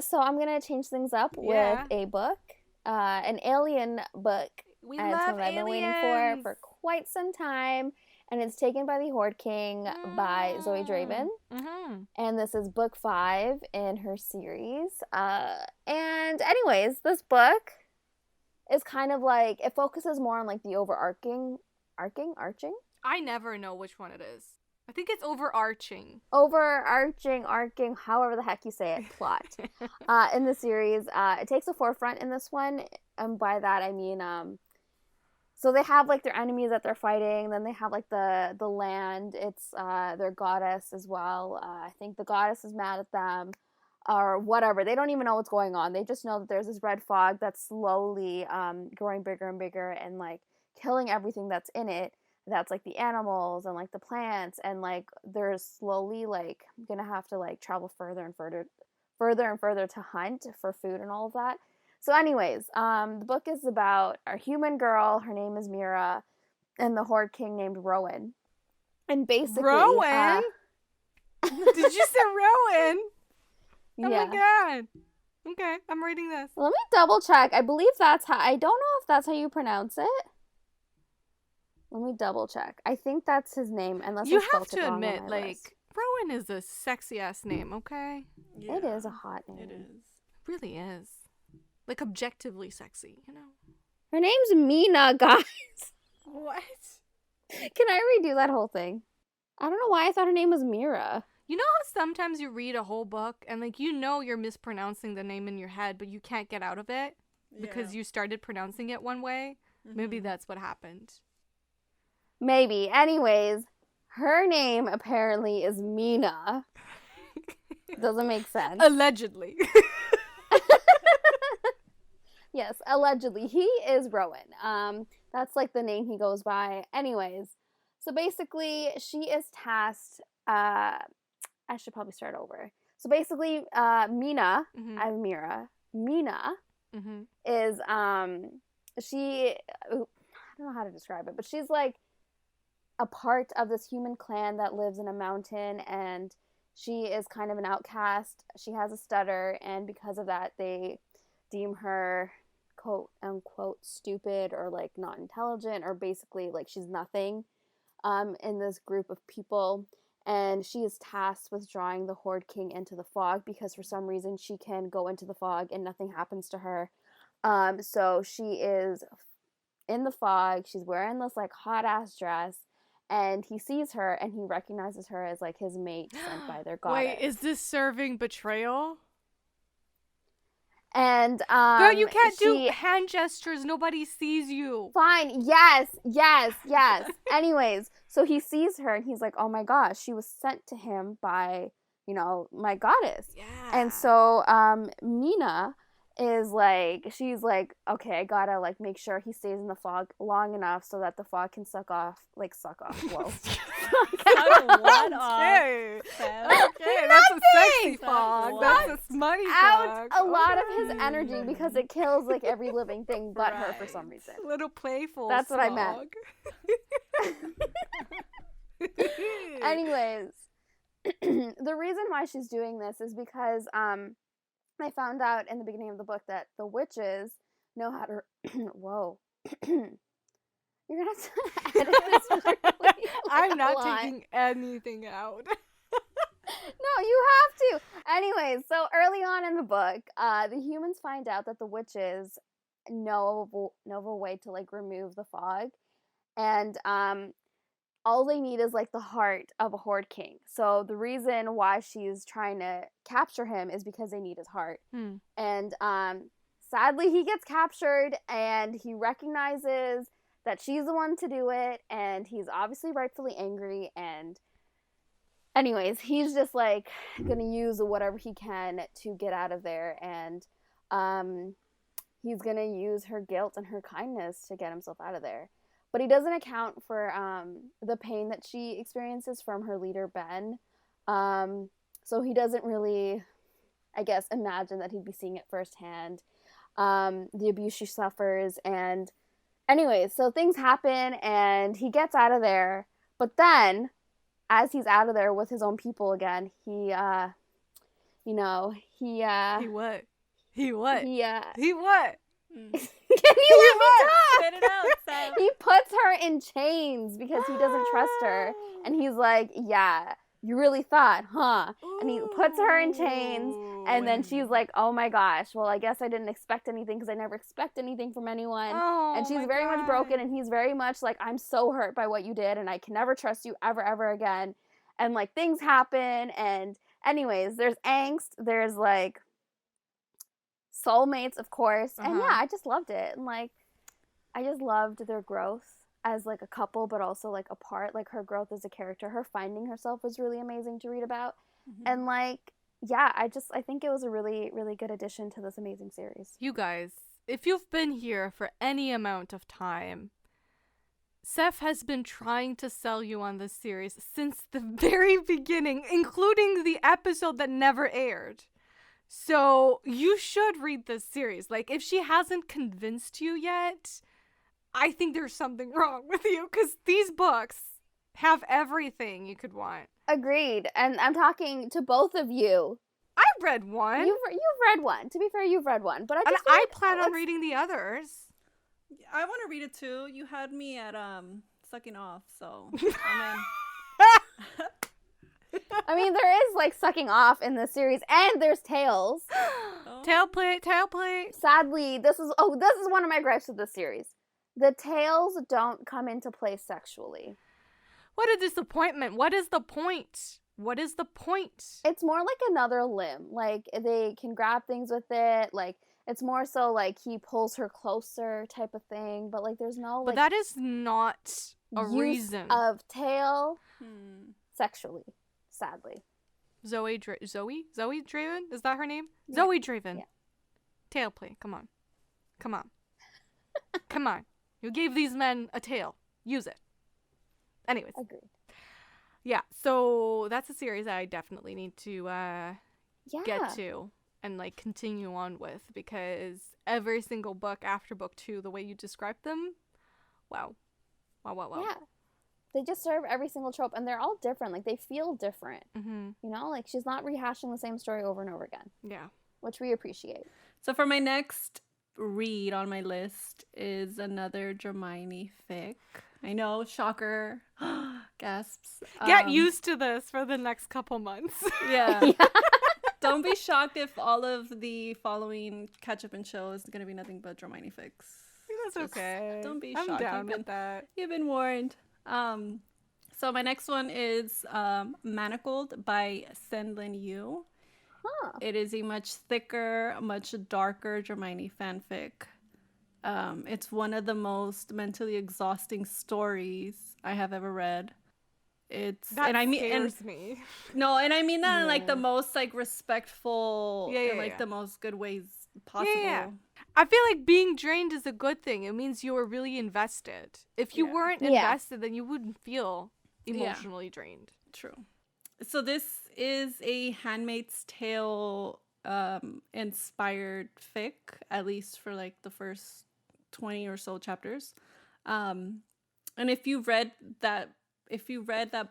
So I'm going to change things up with a book. An alien book. We love aliens. I've been waiting for quite some time. And it's taken by the Horde King by Zoe Draven. Mm-hmm. And this is book 5 in her series. And anyways, this book is kind of like, it focuses more on like the arching? I never know which one it is. I think it's overarching. Arcing, however the heck you say it, plot. In the series. It takes a forefront in this one. And by that I mean, so they have like their enemies that they're fighting. Then they have like the land. It's their goddess as well. I think the goddess is mad at them or whatever. They don't even know what's going on. They just know that there's this red fog that's slowly growing bigger and bigger and like killing everything that's in it. That's like the animals and like the plants, and like they're slowly like gonna have to like travel further and further to hunt for food and all of that. So anyways, the book is about our human girl. Her name is Mira, and the Horde King named Rowan. And basically, Rowan. Did you say Rowan? Oh my god. Okay, I'm reading this. Let me double check. I believe that's how. I don't know if that's how you pronounce it. Let me double check. I think that's his name, unless you have to admit, like Rowan is a sexy ass name. Okay. Yeah. It is a hot name. It is. It really is. Like objectively sexy, you know. Her name's Mina, guys. What? Can I redo that whole thing? I don't know why I thought her name was Mira. You know how sometimes you read a whole book and like you're mispronouncing the name in your head, but you can't get out of it because you started pronouncing it one way? Mm-hmm. Maybe that's what happened. Maybe. Anyways, her name apparently is Mina. Doesn't make sense. Allegedly. Yes, allegedly. He is Rowan. That's like the name he goes by. Anyways, so basically she is tasked, I should probably start over. So basically, Mina, mm-hmm. I'm Mira. Mina mm-hmm. is, I don't know how to describe it, but she's like a part of this human clan that lives in a mountain, and she is kind of an outcast. She has a stutter, and because of that, they deem her quote unquote stupid or like not intelligent, or basically like she's nothing in this group of people. And she is tasked with drawing the Horde King into the fog because for some reason she can go into the fog and nothing happens to her. So she is in the fog. She's wearing this like hot ass dress, and he sees her and he recognizes her as like his mate sent by their goddess. Wait, is this serving betrayal? And girl, you can't do hand gestures. Nobody sees you. Fine. Yes. Anyways, so he sees her and he's like, oh my gosh, she was sent to him by, you know, my goddess. Yeah. And so Mina is like, she's like, okay, I gotta like make sure he stays in the fog long enough so that the fog can suck off. Whoa. What okay. Okay, that's a sexy fog. That's a smutty out fog. a lot of his energy because it kills like every living thing but her for some reason. Little playful. That's fog. what I meant. Anyways, the reason why she's doing this is because I found out in the beginning of the book that the witches know how to. Whoa. You're gonna have to edit this really I'm not taking anything out. No, you have to. Anyways, so early on in the book, the humans find out that the witches know of a way to like remove the fog, and all they need is like the heart of a horde king. So the reason why she's trying to capture him is because they need his heart. And sadly, he gets captured, and he recognizes that she's the one to do it, and he's obviously rightfully angry, and anyways, he's just like gonna use whatever he can to get out of there, and he's gonna use her guilt and her kindness to get himself out of there. But he doesn't account for the pain that she experiences from her leader, Ben. So he doesn't really, I guess, imagine that he'd be seeing it firsthand, the abuse she suffers, and anyways, so things happen, and he gets out of there, but then, as he's out of there with his own people again, he what? Can you let me talk? Spit it out, Seff. He puts her in chains because he doesn't trust her, and he's like, yeah, you really thought, huh? And he puts her in chains, and then she's like, oh my gosh, well, I guess I didn't expect anything because I never expect anything from anyone. And she's very much broken, and he's very much like, I'm so hurt by what you did, and I can never trust you ever again. And like things happen, and anyways, there's angst, there's like soulmates, of course. And yeah, I just loved it. And like, I just loved their growth as like a couple, but also like apart. Like her growth as a character, her finding herself was really amazing to read about. And like, yeah, I think it was a really, really good addition to this amazing series. You guys, if you've been here for any amount of time, Seff has been trying to sell you on this series since the very beginning, including the episode that never aired. So you should read this series. Like, if she hasn't convinced you yet, I think there's something wrong with you, because these books have everything you could want. Agreed. And I'm talking to both of you. I've read one. You've read one. To be fair, you've read one. But I plan on reading the others. I want to read it too. You had me at sucking off, so I mean, there is like sucking off in the series, and there's tails. Tail plate. Sadly, this is one of my gripes with this series. The tails don't come into play sexually. What a disappointment. What is the point? It's more like another limb. Like, they can grab things with it. Like, it's more so like he pulls her closer type of thing. But like, there's no like. But that is not a use reason of tail sexually. Sadly. Zoe Draven? Is that her name? Yeah. Zoe Draven. Yeah. Tail play. Come on. Come on. You gave these men a tail. Use it. Anyways. Agreed. Yeah, so that's a series I definitely need to get to and like continue on with, because every single book after book 2, the way you described them, wow. Yeah. They just serve every single trope, and they're all different. Like, they feel different. You know, like, she's not rehashing the same story over and over again. Yeah. Which we appreciate. So for my next read on my list is another Dramione fic. I know, shocker. Gasps. Get used to this for the next couple months. Yeah. Don't be be shocked if all of the following catch up and chill is gonna be nothing but Dramione fics. That's okay. Don't be I'm shocked. down with that. You've been warned. So my next one is Manacled by Senlin Yu. Huh. It is a much thicker, much darker Dramione fanfic. It's one of the most mentally exhausting stories I have ever read. Scares me. No, and I mean that in like the most like respectful and like yeah. the most good ways possible. Yeah. I feel like being drained is a good thing. It means you were really invested. If you weren't invested, then you wouldn't feel emotionally drained. True. So this is a Handmaid's Tale inspired fic, at least for like the first 20 or so chapters. And if you read that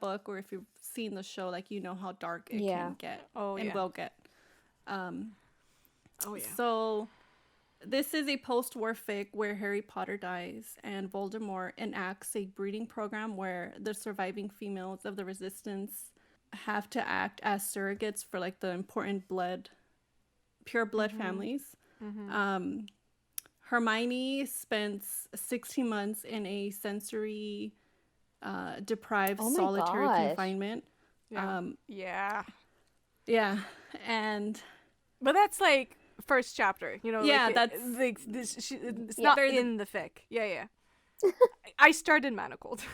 book, or if you've seen the show, like, you know how dark it can get will get. So this is a post-war fic where Harry Potter dies and Voldemort enacts a breeding program where the surviving females of the Resistance have to act as surrogates for like the important pure blood families. Hermione spends 16 months in a sensory deprived solitary confinement. But that's like first chapter, you know. Like that's like it's not in the fic. I started Manacled.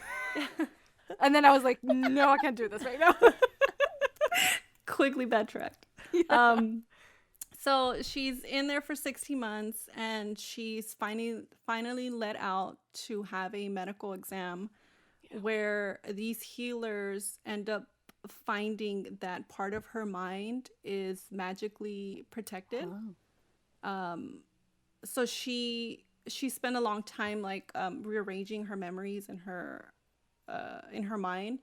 And then I was like, no, I can't do this right now. Quickly backtracked. So she's in there for 60 months, and she's finally let out to have a medical exam where these healers end up finding that part of her mind is magically protected. So she spent a long time like rearranging her memories in her mind,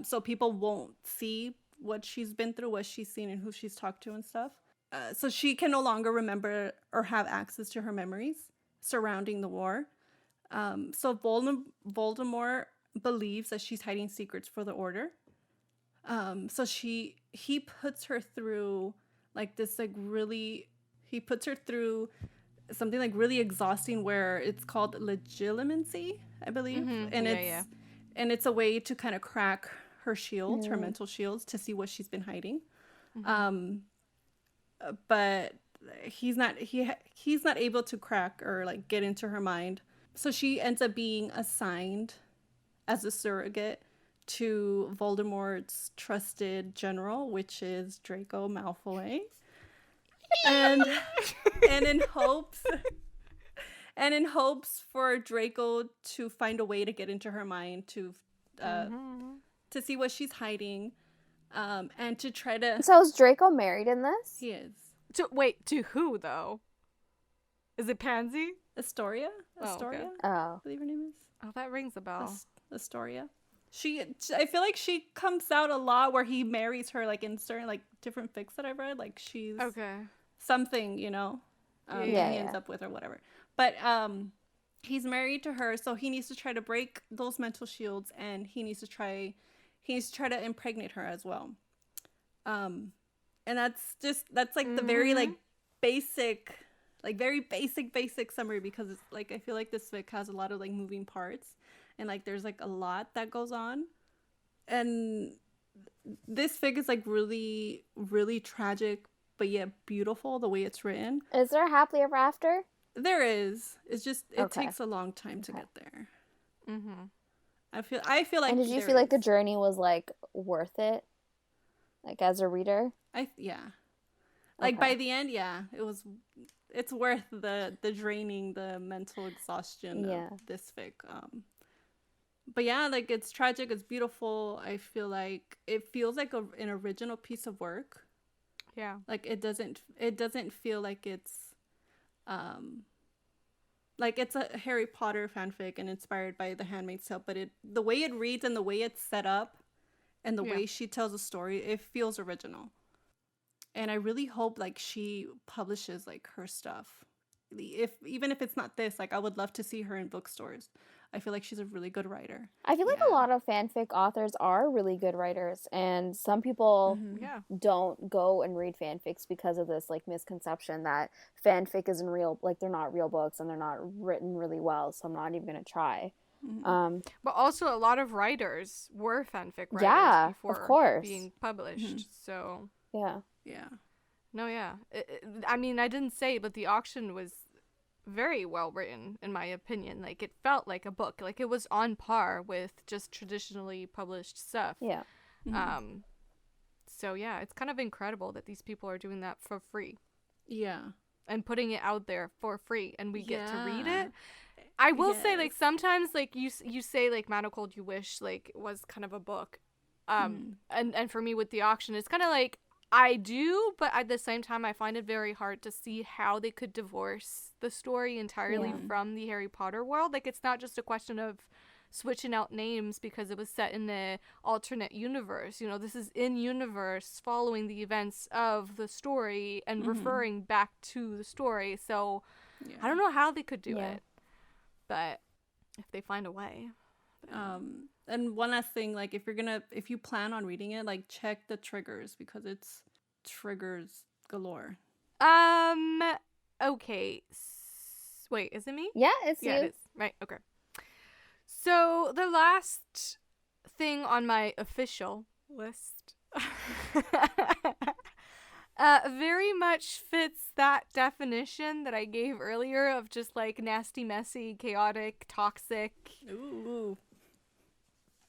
so people won't see what she's been through, what she's seen, and who she's talked to and stuff. So she can no longer remember or have access to her memories surrounding the war. So Voldemort believes that she's hiding secrets for the Order. So he puts her through like this like really, he puts her through something like really exhausting where it's called legilimency, I believe. And it's a way to kind of crack her shields, her mental shields, to see what she's been hiding. But he's not able to crack or like get into her mind. So she ends up being assigned as a surrogate to Voldemort's trusted general, which is Draco Malfoy. and in hopes for Draco to find a way to get into her mind, to see what she's hiding, and to try to. So is Draco married in this? He is. To who though? Is it Pansy? Astoria. Okay. I believe her name is. Oh, that rings a bell. Astoria. I feel like she comes out a lot where he marries her, like in certain like different fics that I've read. Like she's something, you know. He ends up with or whatever. But he's married to her, so he needs to try to break those mental shields, and he needs to try to impregnate her as well. And that's like the very like basic, like very basic summary, because it's like I feel like this fic has a lot of like moving parts, and like there's like a lot that goes on, and this fic is like really, really tragic, but yet beautiful the way it's written. Is there a happily ever after? There is. It's just it takes a long time to get there. I feel like. And did you feel like the journey was like worth it, like as a reader? Like by the end, it was. It's worth the draining, the mental exhaustion of this fic. But yeah, like it's tragic, it's beautiful. I feel like it feels like an original piece of work. Yeah. Like it doesn't feel like it's a Harry Potter fanfic and inspired by The Handmaid's Tale, but the way it reads and the way it's set up and the way she tells a story, it feels original. And I really hope like she publishes like her stuff. Even if it's not this, like I would love to see her in bookstores. I feel like she's a really good writer. I feel like a lot of fanfic authors are really good writers, and some people don't go and read fanfics because of this like misconception that fanfic isn't real, like they're not real books and they're not written really well, so I'm not even gonna try. But also a lot of writers were fanfic writers before of course. being published. So yeah. No, yeah. I mean, I didn't say, but the auction was very well written, in my opinion. Like, it felt like a book. Like, it was on par with just traditionally published stuff. Yeah. So, yeah, it's kind of incredible that these people are doing that for free. Yeah. And putting it out there for free, and we get to read it. I will say, like, sometimes, like, you say, like, Manifold You Wish, like, was kind of a book. And for me, with the auction, it's kind of like, I do, but at the same time, I find it very hard to see how they could divorce the story entirely from the Harry Potter world. Like, it's not just a question of switching out names because it was set in an alternate universe. You know, this is in universe following the events of the story and referring back to the story. So I don't know how they could do it, but if they find a way. And one last thing, like if you plan on reading it, like check the triggers because it's triggers galore. Okay. Wait, is it me? Yeah, it's you. Yeah, it is. Right, okay. So the last thing on my official list very much fits that definition that I gave earlier of just like nasty, messy, chaotic, toxic. Ooh.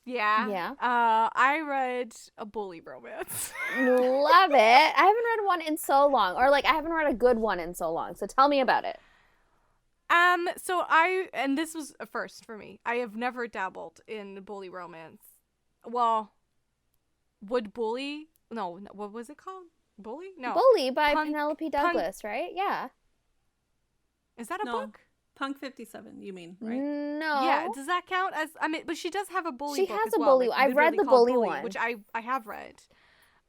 Yeah. I read a bully romance. Love it. I haven't read one in so long. Or like I haven't read a good one in so long. So tell me about it. And this was a first for me. I have never dabbled in bully romance. Well, what was it called? Bully? No. Bully by Penelope Douglas, right? Yeah. Is that a book? Punk 57, you mean, right? No. Yeah, does that count as, I mean, but she does have a bully book She has as a well, bully. like, I've read the bully one. Which I have read.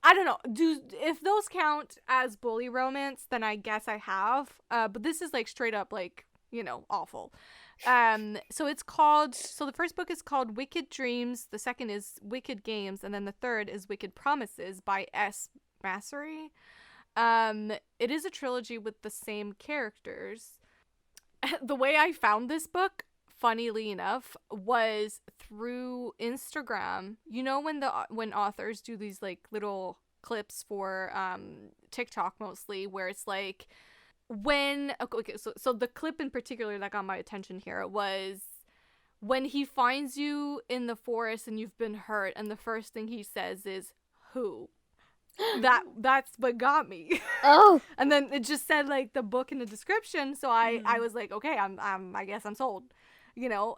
I don't know. If those count as bully romance, then I guess I have. But this is like straight up like, you know, awful. So the first book is called Wicked Dreams, the second is Wicked Games, and then the third is Wicked Promises by S. Massery. It is a trilogy with the same characters. The way I found this book, funnily enough, was through Instagram. You know when authors do these like little clips for TikTok mostly, where it's like so the clip in particular that got my attention here was when he finds you in the forest and you've been hurt, and the first thing he says is "who." That's what got me. Oh. And then it just said like the book in the description, so I was like, okay, I guess I'm sold, you know.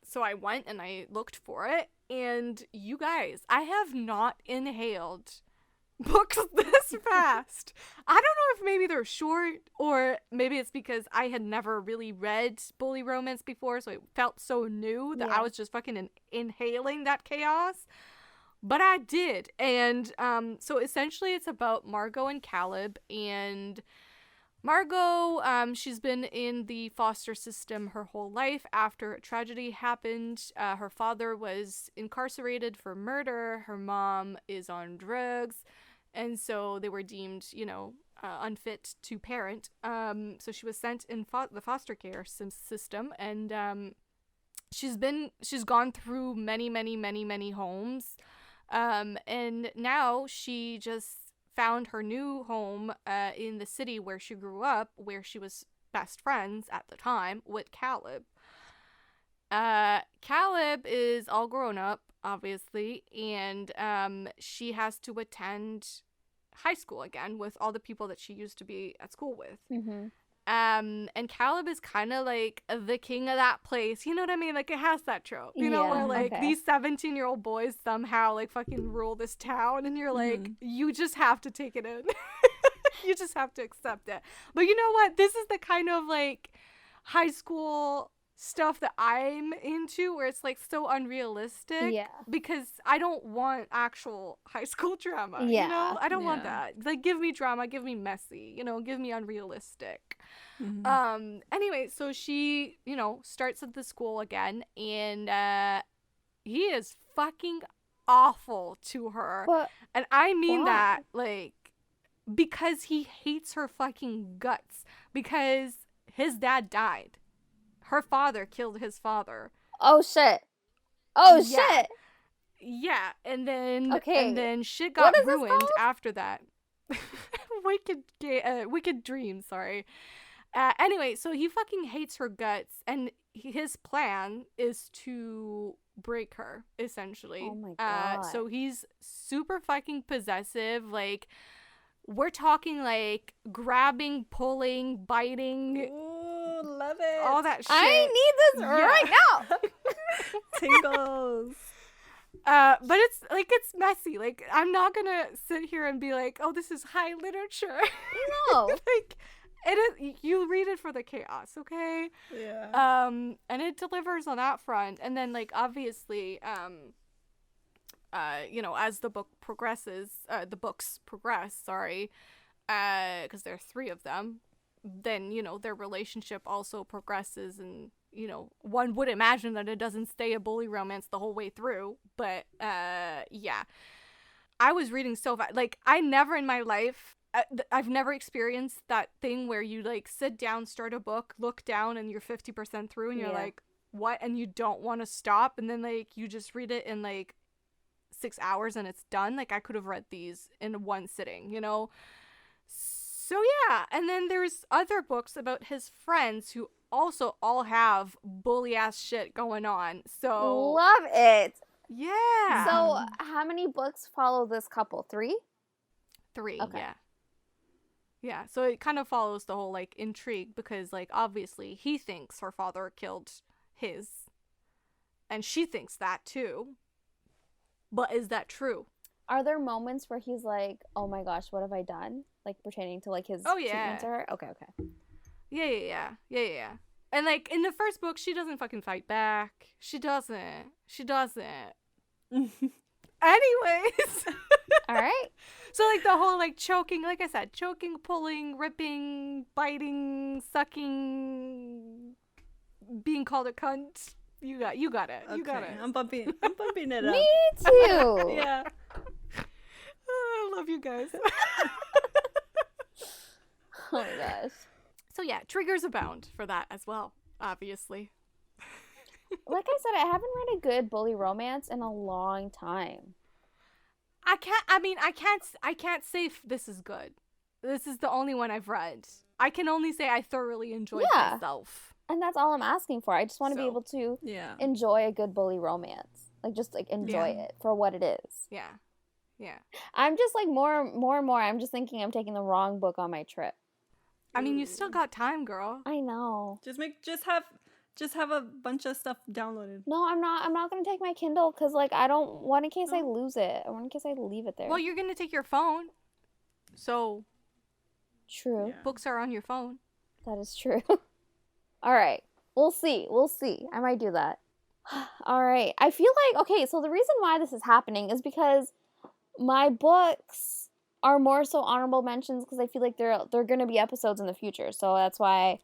So I went and I looked for it, and you guys, I have not inhaled books this fast. I don't know if maybe they're short, or maybe it's because I had never really read bully romance before, so it felt so new that I was just fucking inhaling that chaos. But I did. And so essentially it's about Margot and Caleb. And Margot, she's been in the foster system her whole life after a tragedy happened. Her father was incarcerated for murder. Her mom is on drugs. And so they were deemed, you know, unfit to parent. So she was sent in the foster care system. And she's gone through many homes. And now she just found her new home in the city where she grew up, where she was best friends at the time with Caleb. Caleb is all grown up, obviously, and she has to attend high school again with all the people that she used to be at school with. Mm-hmm. And Caleb is kind of like the king of that place. You know what I mean? Like, it has that trope, you know, where like these 17-year-old boys somehow like fucking rule this town, and you're like, you just have to take it in. You just have to accept it. But you know what? This is the kind of like high school stuff that I'm into where it's like so unrealistic. Yeah. Because I don't want actual high school drama. Yeah. You know? I don't want Yeah. that. Like, give me drama, give me messy, you know, give me unrealistic. Anyway, so she, you know, starts at the school again, and he is fucking awful to her. But And I mean why? that, like, because he hates her fucking guts. Because his dad died. Her father killed his father. oh shit. Oh Yeah. shit. Yeah, and then Okay. shit What got is this ruined called? after that. Wicked Dream, sorry. Anyway, so he fucking hates her guts, and his plan is to break her, essentially. Oh my God. So he's super fucking possessive. Like, we're talking like grabbing, pulling, biting, Ooh, love it. all that shit. I need this right now. Tingles. But it's messy. Like, I'm not gonna sit here and be like, oh, this is high literature. No. Like, it is, you read it for the chaos, okay? Yeah. And it delivers on that front. And then, like, obviously, you know, as the books progress, sorry, because there are 3 of them, then, you know, their relationship also progresses, and, you know, one would imagine that it doesn't stay a bully romance the whole way through, but, yeah. I was reading so fast. Like, I never in my life, I've never experienced that thing where you, like, sit down, start a book, look down, and you're 50% through, and you're Yeah. like, what? And you don't want to stop, and then, like, you just read it in, like, 6 hours and it's done. Like, I could have read these in one sitting, you know? So, yeah. And then there's other books about his friends who also all have bully-ass shit going on. So, Love it. yeah. So, how many books follow this couple? 3? 3, Okay. yeah. Yeah, so it kind of follows the whole, like, intrigue, because, like, obviously he thinks her father killed his, and she thinks that too. But is that true? Are there moments where he's like, oh my gosh, what have I done? Like, pertaining to, like, his treatment to her? Okay. Yeah. And, like, in the first book, she doesn't fucking fight back. She doesn't. Anyways. All right. So, like, the whole, like, choking, like I said, choking, pulling, ripping, biting, sucking, being called a cunt. You got it. You got it. I'm bumping it up. Me too. Yeah. Oh, I love you guys. Oh my gosh. So, yeah, triggers abound for that as well, obviously. Like I said, I haven't read a good bully romance in a long time. I can't say if this is good. This is the only one I've read. I can only say I thoroughly enjoyed myself. And that's all I'm asking for. I just want to be So, able to Yeah. enjoy a good bully romance. Like, just, like, enjoy it for what it is. Yeah. I'm just, like, more and more, I'm just thinking I'm taking the wrong book on my trip. I mean, you still got time, girl. I know. Just have a bunch of stuff downloaded. No, I'm not going to take my Kindle because, like, I don't want in case I lose it. I want in case I leave it there. Well, you're gonna take your phone, so True. Yeah. books are on your phone. That is true. All right. We'll see. I might do that. All right. I feel like, okay, so the reason why this is happening is because my books are more so honorable mentions because I feel like they're going to be episodes in the future. So that's why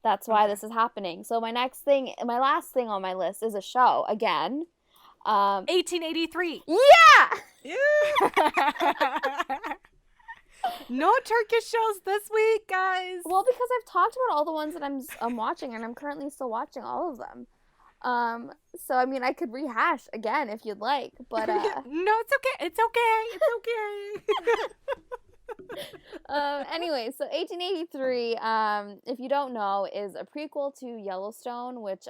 this is happening. So my last thing on my list is a show again. 1883. Yeah. No Turkish shows this week, guys. Well, because I've talked about all the ones that I'm watching, and I'm currently still watching all of them. So I mean, I could rehash again if you'd like, but No, it's okay. Anyway, so 1883, if you don't know, is a prequel to Yellowstone, which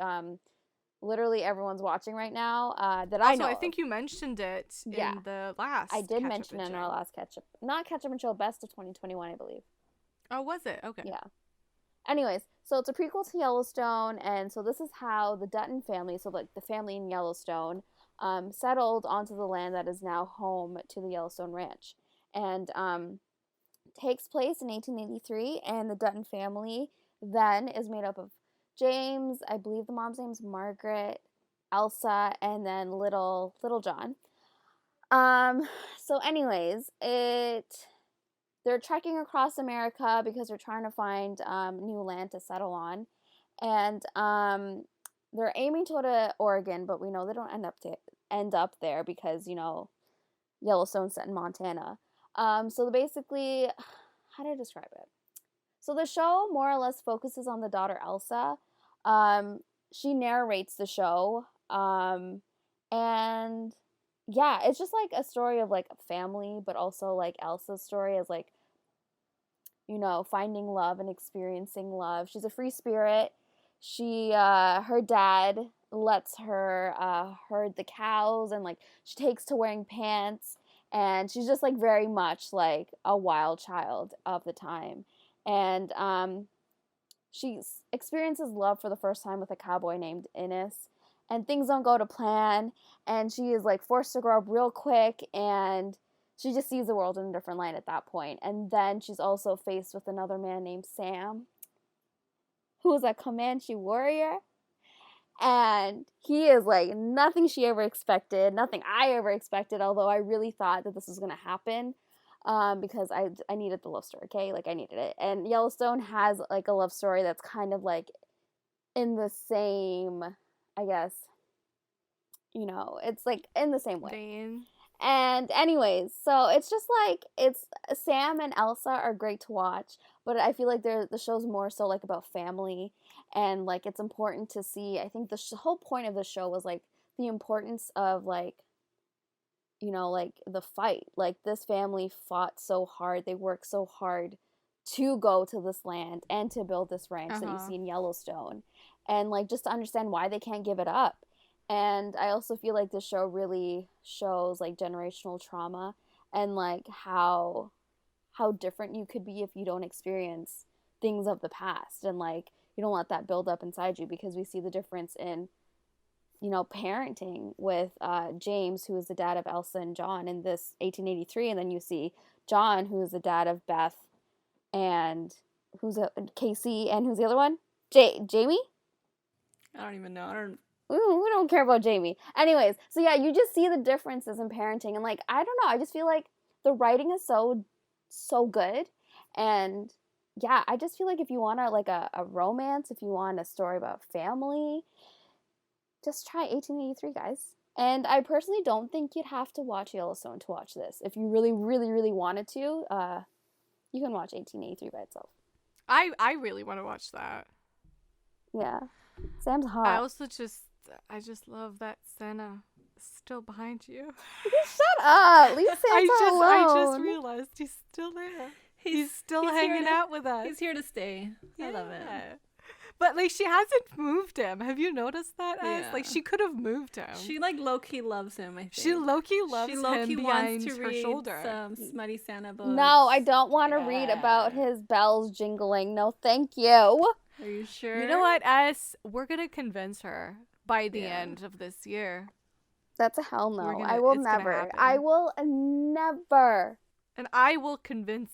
literally everyone's watching right now. That I know. I think you mentioned it in the last. I did mention it in our last not catch up and chill, best of 2021, I believe. Oh, was it? Okay. Yeah. Anyways, so it's a prequel to Yellowstone, and so this is how the Dutton family, so like the family in Yellowstone, settled onto the land that is now home to the Yellowstone Ranch, and takes place in 1883, and the Dutton family then is made up of James, I believe the mom's name's Margaret, Elsa, and then little John. So anyways, they're trekking across America because they're trying to find new land to settle on. And they're aiming to go to Oregon, but we know they don't end up there because, you know, Yellowstone's set in Montana. So basically, how do I describe it? So the show more or less focuses on the daughter Elsa. She narrates the show. And yeah, it's just like a story of like a family, but also like Elsa's story is like, you know, finding love and experiencing love. She's a free spirit. Her dad lets her herd the cows, and like she takes to wearing pants, and she's just like very much like a wild child of the time. And she experiences love for the first time with a cowboy named Innes, and things don't go to plan, and she is like forced to grow up real quick, and she just sees the world in a different light at that point. And then she's also faced with another man named Sam, who is a Comanche warrior, and he is like nothing she ever expected, nothing I ever expected, although I really thought that this was going to happen. Because I needed the love story, okay? Like, I needed it. And Yellowstone has, like, a love story that's kind of, like, in the same, I guess, you know, it's, like, in the same way. Vein. And anyways, so it's just, like, Sam and Elsa are great to watch, but I feel like the show's more so, like, about family, and, like, it's important to see, I think the whole point of the show was, like, the importance of, like, you know, like, the fight. Like, this family fought so hard. They worked so hard to go to this land and to build this ranch that you see in Yellowstone. And, like, just to understand why they can't give it up. And I also feel like this show really shows, like, generational trauma and, like, how different you could be if you don't experience things of the past. And, like, you don't let that build up inside you, because we see the difference in, you know, parenting with James, who is the dad of Elsa and John in this 1883, and then you see John, who is the dad of Beth, and Casey, and who's the other one? Jamie? I don't even know. We don't care about Jamie. Anyways, so yeah, you just see the differences in parenting, and like, I don't know, I just feel like the writing is so good, and yeah, I just feel like if you want a romance, if you want a story about family, just try 1883, guys. And I personally don't think you'd have to watch Yellowstone to watch this. If you really, really, really wanted to, you can watch 1883 by itself. I really want to watch that. Yeah. Sam's hot. I just love that Santa is still behind you. Shut up! Leave Santa alone. I just realized he's still there. He's still hanging out with us. He's here to stay. Yeah. I love it. But, like, she hasn't moved him. Have you noticed that? Yeah. Like, she could have moved him. She, like, low-key loves him, I think. She low-key loves him behind wants to her read shoulder. Some smutty Santa books. No, I don't want to read about his bells jingling. No, thank you. Are you sure? You know what, we're going to convince her by the end of this year. That's a hell no. I will never. I will never. And I will convince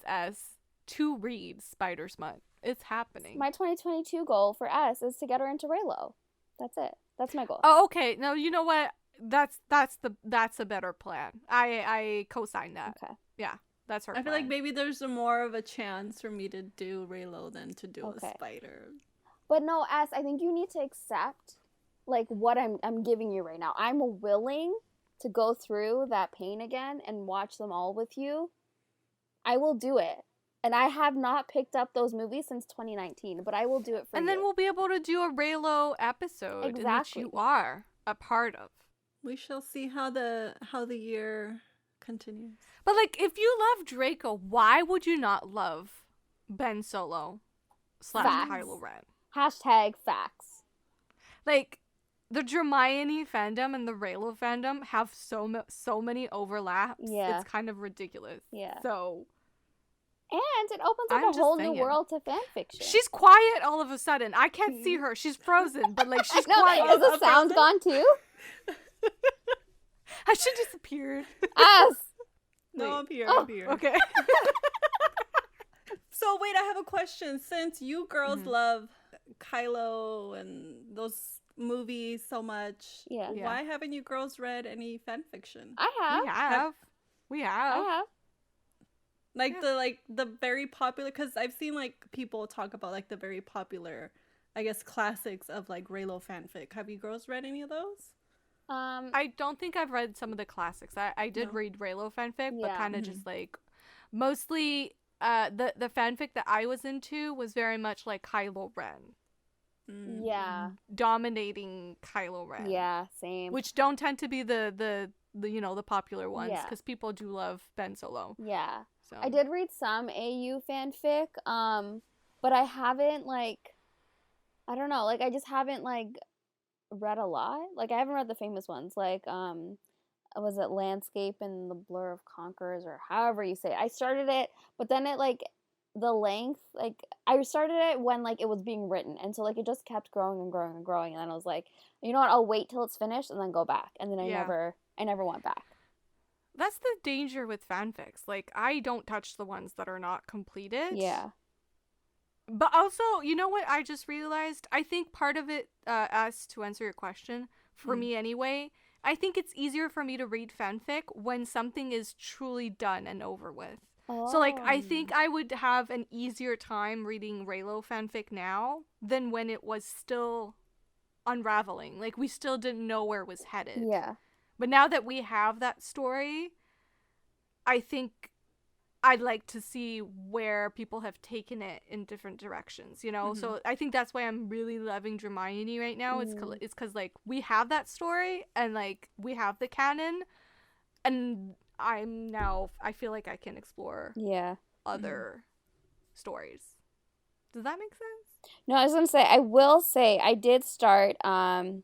to read Spider Smut. It's happening. My 2022 goal for S is to get her into reylo. That's it. That's my goal. Oh, okay. No, you know what? That's a better plan. I co-sign that. Okay. Yeah, that's her. I feel like maybe there's more of a chance for me to do reylo than to do a spider. But no, S, I think you need to accept like what I'm giving you right now. I'm willing to go through that pain again and watch them all with you. I will do it. And I have not picked up those movies since 2019, but I will do it for you. And then we'll be able to do a reylo episode in which you are a part of. We shall see how the year continues. But like, if you love Draco, why would you not love Ben Solo / Kylo Ren? #facts. Like, the Dramione fandom and the reylo fandom have so many overlaps. Yeah. It's kind of ridiculous. Yeah. So. And it opens up a whole new world to fanfiction. She's quiet all of a sudden. I can't see her. She's frozen, but like she's quiet. Is the sound gone too? Has she disappeared? Us. No, I'm here. I'm here. Okay. So wait, I have a question. Since you girls love Kylo and those movies so much. Yeah. Why haven't you girls read any fan fiction? I have. We I have. have. Like the very popular, because I've seen like people talk about like the very popular, I guess, classics of like reylo fanfic. Have you girls read any of those? I don't think I've read some of the classics. I did read reylo fanfic, but kind of just like mostly the fanfic that I was into was very much like Kylo Ren. Yeah. Dominating Kylo Ren. Yeah, same. Which don't tend to be the you know, the popular ones, because people do love Ben Solo. Yeah. So I did read some AU fanfic, but I haven't like, I don't know, like I just haven't like read a lot. Like I haven't read the famous ones, like was it Landscape and the Blur of Conquerors, or however you say it. I started it, but then it like the length, like I started it when like it was being written, and so like it just kept growing and growing and growing, and then I was like, you know what, I'll wait till it's finished and then go back, and then I never went back. That's the danger with fanfics. Like, I don't touch the ones that are not completed. Yeah. But also, you know what I just realized? I think part of it, as to answer your question, for me anyway, I think it's easier for me to read fanfic when something is truly done and over with. Oh. So, like, I think I would have an easier time reading reylo fanfic now than when it was still unraveling. Like, we still didn't know where it was headed. Yeah. But now that we have that story, I think I'd like to see where people have taken it in different directions, you know? So I think that's why I'm really loving Dramione right now. It's because, like, we have that story and, like, we have the canon, and I feel like I can explore other stories. Does that make sense? No, I was going to say, I will say, I did start that,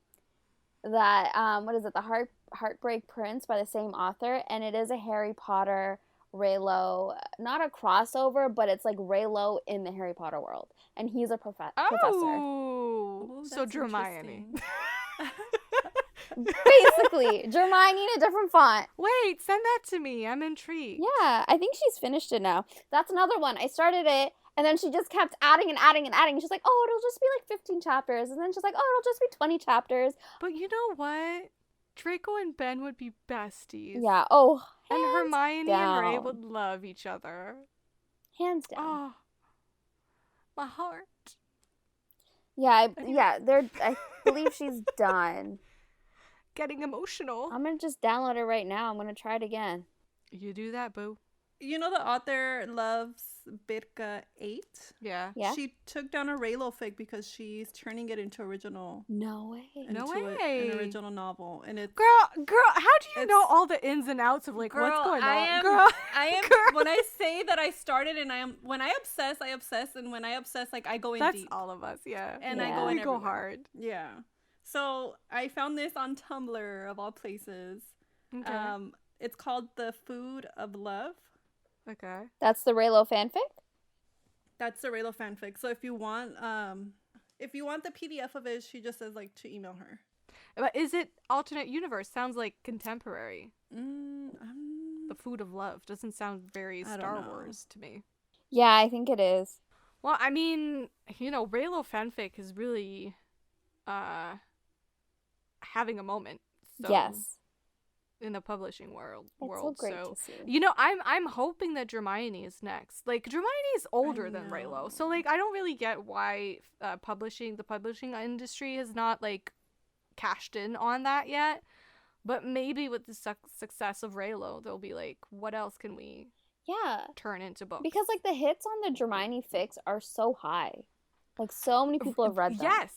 what is it, the Heartbreak Prince by the same author, and it is a Harry Potter reylo, not a crossover, but it's like reylo in the Harry Potter world, and he's a professor. Oh, so Dramione. Basically, Dramione in a different font. Wait, send that to me. I'm intrigued. Yeah, I think she's finished it now. That's another one. I started it, and then she just kept adding and adding and adding. She's like, oh, it'll just be like 15 chapters. And then she's like, oh, it'll just be 20 chapters. But you know what? Draco and Ben would be besties. Yeah. Oh, and Hermione down. and Ray would love each other. Hands down. Oh, my heart. Yeah, I believe she's done. Getting emotional. I'm going to just download it right now. I'm going to try it again. You do that, boo. You know the author loves Birka 8? Yeah. She took down a reylo fic because she's turning it into original. No way. No way. An original novel, and it's girl. How do you know all the ins and outs of like what's going on? Girl, when I say that I started, and when I obsess, and when I obsess, like I go in deep. That's all of us, yeah. And I go in go hard. Yeah. So I found this on Tumblr of all places. Okay. It's called The Food of Love. Okay. That's the reylo fanfic? That's the reylo fanfic. So if you want the PDF of it, she just says like to email her. But is it alternate universe? Sounds like contemporary. The Food of Love doesn't sound very Star Wars to me. Yeah, I think it is. Well, I mean, you know, reylo fanfic is really having a moment. So. Yes. In the publishing world. It's so great to see. You know, I'm hoping that Dramione is next. Like, Dramione is older than reylo, so like I don't really get why the publishing industry has not like cashed in on that yet. But maybe with the success of reylo, they'll be like, what else can we turn into books? Because like the hits on the Dramione fics are so high. Like so many people have read them. Yes.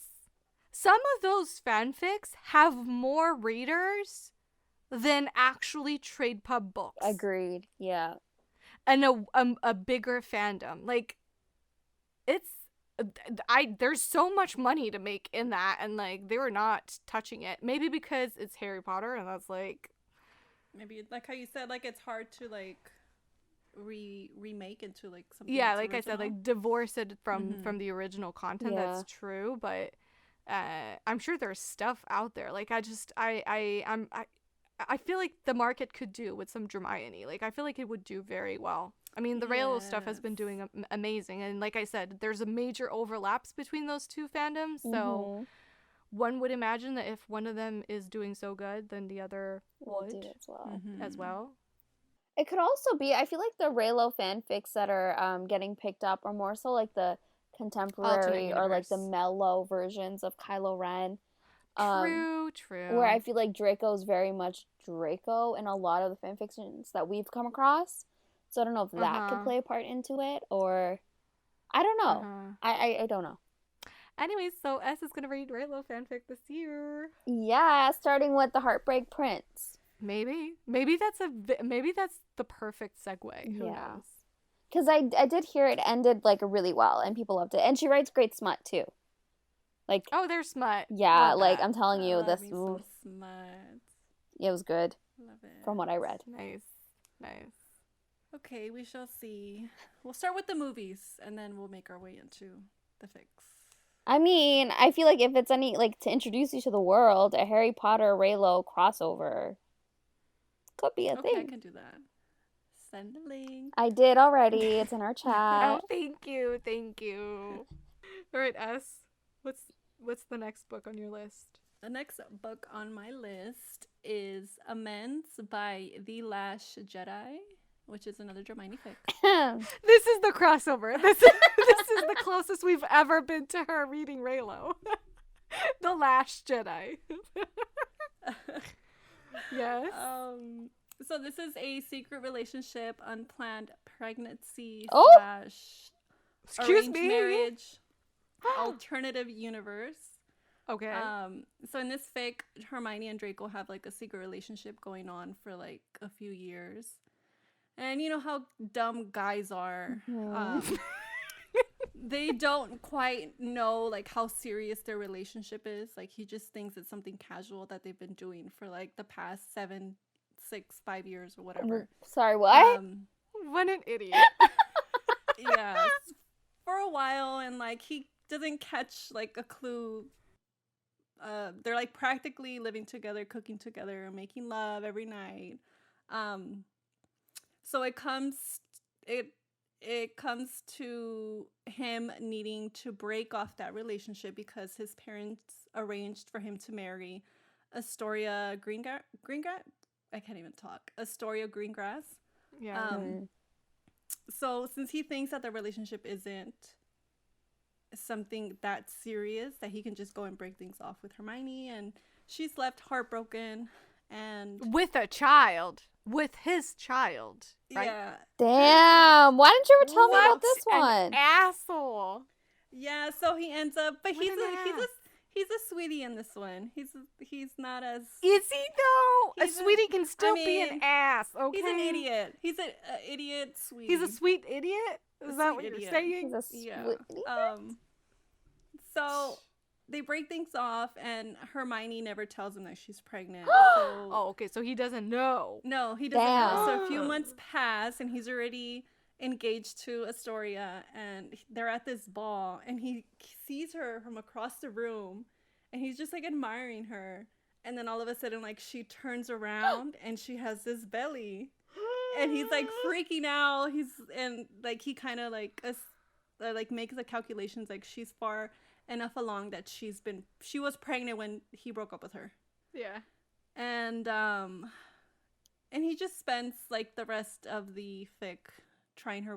Some of those fanfics have more readers than actually trade pub books. Agreed. Yeah. And a bigger fandom. Like, there's so much money to make in that, and like they were not touching it. Maybe because it's Harry Potter, and that's like, maybe like how you said, like it's hard to like remake into like something. Yeah, like original. I said, like divorce it from the original content. Yeah. That's true, but I'm sure there's stuff out there. Like I feel like the market could do with some Dramione. Like I feel like it would do very well. I mean, the reylo stuff has been doing amazing, and like I said, there's a major overlaps between those two fandoms, so one would imagine that if one of them is doing so good, then the other would do as well. It could also be, I feel like the reylo fanfics that are getting picked up are more so like the contemporary or like the mellow versions of Kylo Ren. True. Where I feel like Draco is very much Draco in a lot of the fanfictions that we've come across. So I don't know if that could play a part into it, or I don't know. I don't know. Anyways, so S is gonna read reylo fanfic this year. Yeah, starting with the Heartbreak Prince. Maybe that's the perfect segue. Who knows? Because I did hear it ended like really well, and people loved it, and she writes great smut too. Like, oh, they're smut. Yeah, Love like that. I'm telling you, this so smut. It was good. Love it. From what I read. Nice. Okay, we shall see. We'll start with the movies, and then we'll make our way into the fics. I mean, I feel like if it's any, like, to introduce you to the world, a Harry Potter Reylo crossover could be a thing. Okay, I can do that. Send the link. I did already. It's in our chat. Oh, thank you. All right, S. What's the next book on your list? The next book on my list is Amends by The Last Jedi, which is another Dramione fic. This is the crossover. This is the closest we've ever been to her reading reylo. The Last Jedi. Yes. So this is a secret relationship, unplanned pregnancy / excuse arranged me, marriage, alternative universe. Okay. So in this fic, Hermione and Draco have like a secret relationship going on for like a few years. And you know how dumb guys are. They don't quite know like how serious their relationship is. Like he just thinks it's something casual that they've been doing for like the past 7, 6, 5 years or whatever. Sorry, what? What an idiot. Yeah. For a while, and like he doesn't catch like a clue. They're like practically living together, cooking together, making love every night. So it comes to him needing to break off that relationship because his parents arranged for him to marry Astoria Greengrass. I can't even talk. Astoria Greengrass. Yeah. So since he thinks that the relationship isn't something that serious, that he can just go and break things off with Hermione, and she's left heartbroken and with his child, right? Yeah. Damn. Why didn't you ever tell me about this one? An asshole. Yeah, so he ends up, but he's a sweetie in this one. He's not as. Is he though? A sweetie can still be an ass. Okay. He's an idiot. He's an idiot sweetie. He's a sweet idiot. Is that what you're saying? He's a sweet idiot. So they break things off, and Hermione never tells him that she's pregnant. Oh, okay. So he doesn't know. No, he doesn't know. So a few months pass, and he's already engaged to Astoria, and they're at this ball, and he sees her from across the room, and he's just like admiring her, and then all of a sudden like she turns around and she has this belly, and he's like freaking out. He kind of like makes the calculations, like she's far enough along that she was pregnant when he broke up with her. Yeah. And he just spends like the rest of the fic trying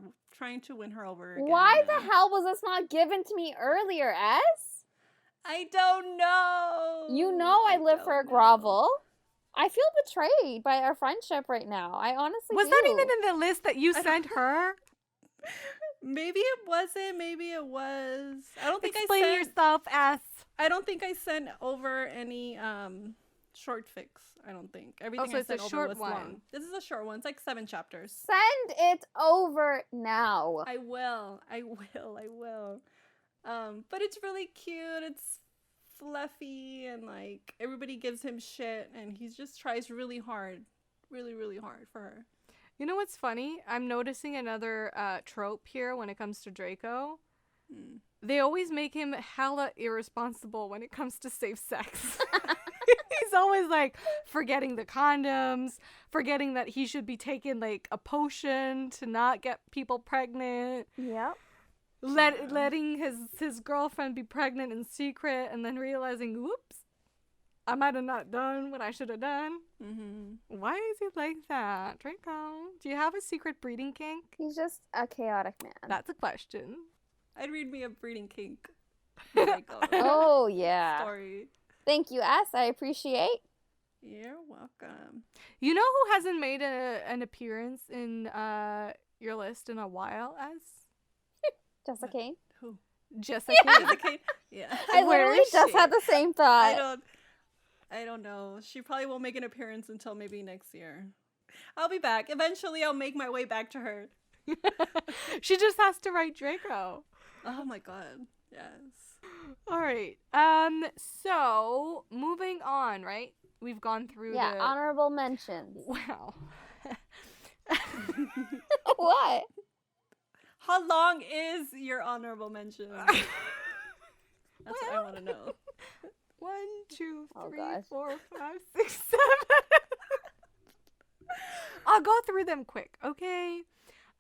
to win her over again. Why the hell was this not given to me earlier, S? I don't know. You know I live for a grovel. I feel betrayed by our friendship right now. I honestly Was that even in the list that you sent her? Maybe it wasn't. Maybe it was. I don't think Explain yourself, S. I don't think I sent over any short fics. I don't think. Everything I sent over was long. This is a short one. It's like 7 chapters. Send it over now. I will. But it's really cute. It's fluffy, and like everybody gives him shit, and he just tries really hard for her. You know what's funny? I'm noticing another trope here when it comes to Draco. They always make him hella irresponsible when it comes to safe sex. He's always like forgetting the condoms, forgetting that he should be taking like a potion to not get people pregnant. Yep. Letting his girlfriend be pregnant in secret, and then realizing, whoops, I might have not done what I should have done. Why is he like that, Draco? Do you have a secret breeding kink? He's just a chaotic man. That's a question. I'd read me a breeding kink. Like, oh yeah. Story. Thank you, S. I appreciate. You're welcome. You know who hasn't made an appearance in your list in a while, S? Jessica Kane. Who? Jessica. Jessica Kane? Yeah. I literally just had the same thought. I don't know. She probably won't make an appearance until maybe next year. I'll be back. Eventually, I'll make my way back to her. She just has to write Draco. Oh my god. Yes. All right. So moving on, right? We've gone through honorable mentions. Wow. What? How long is your honorable mention? That's what I want to know. 1, 2, 3, gosh. 4, 5, 6, 7. I'll go through them quick, okay?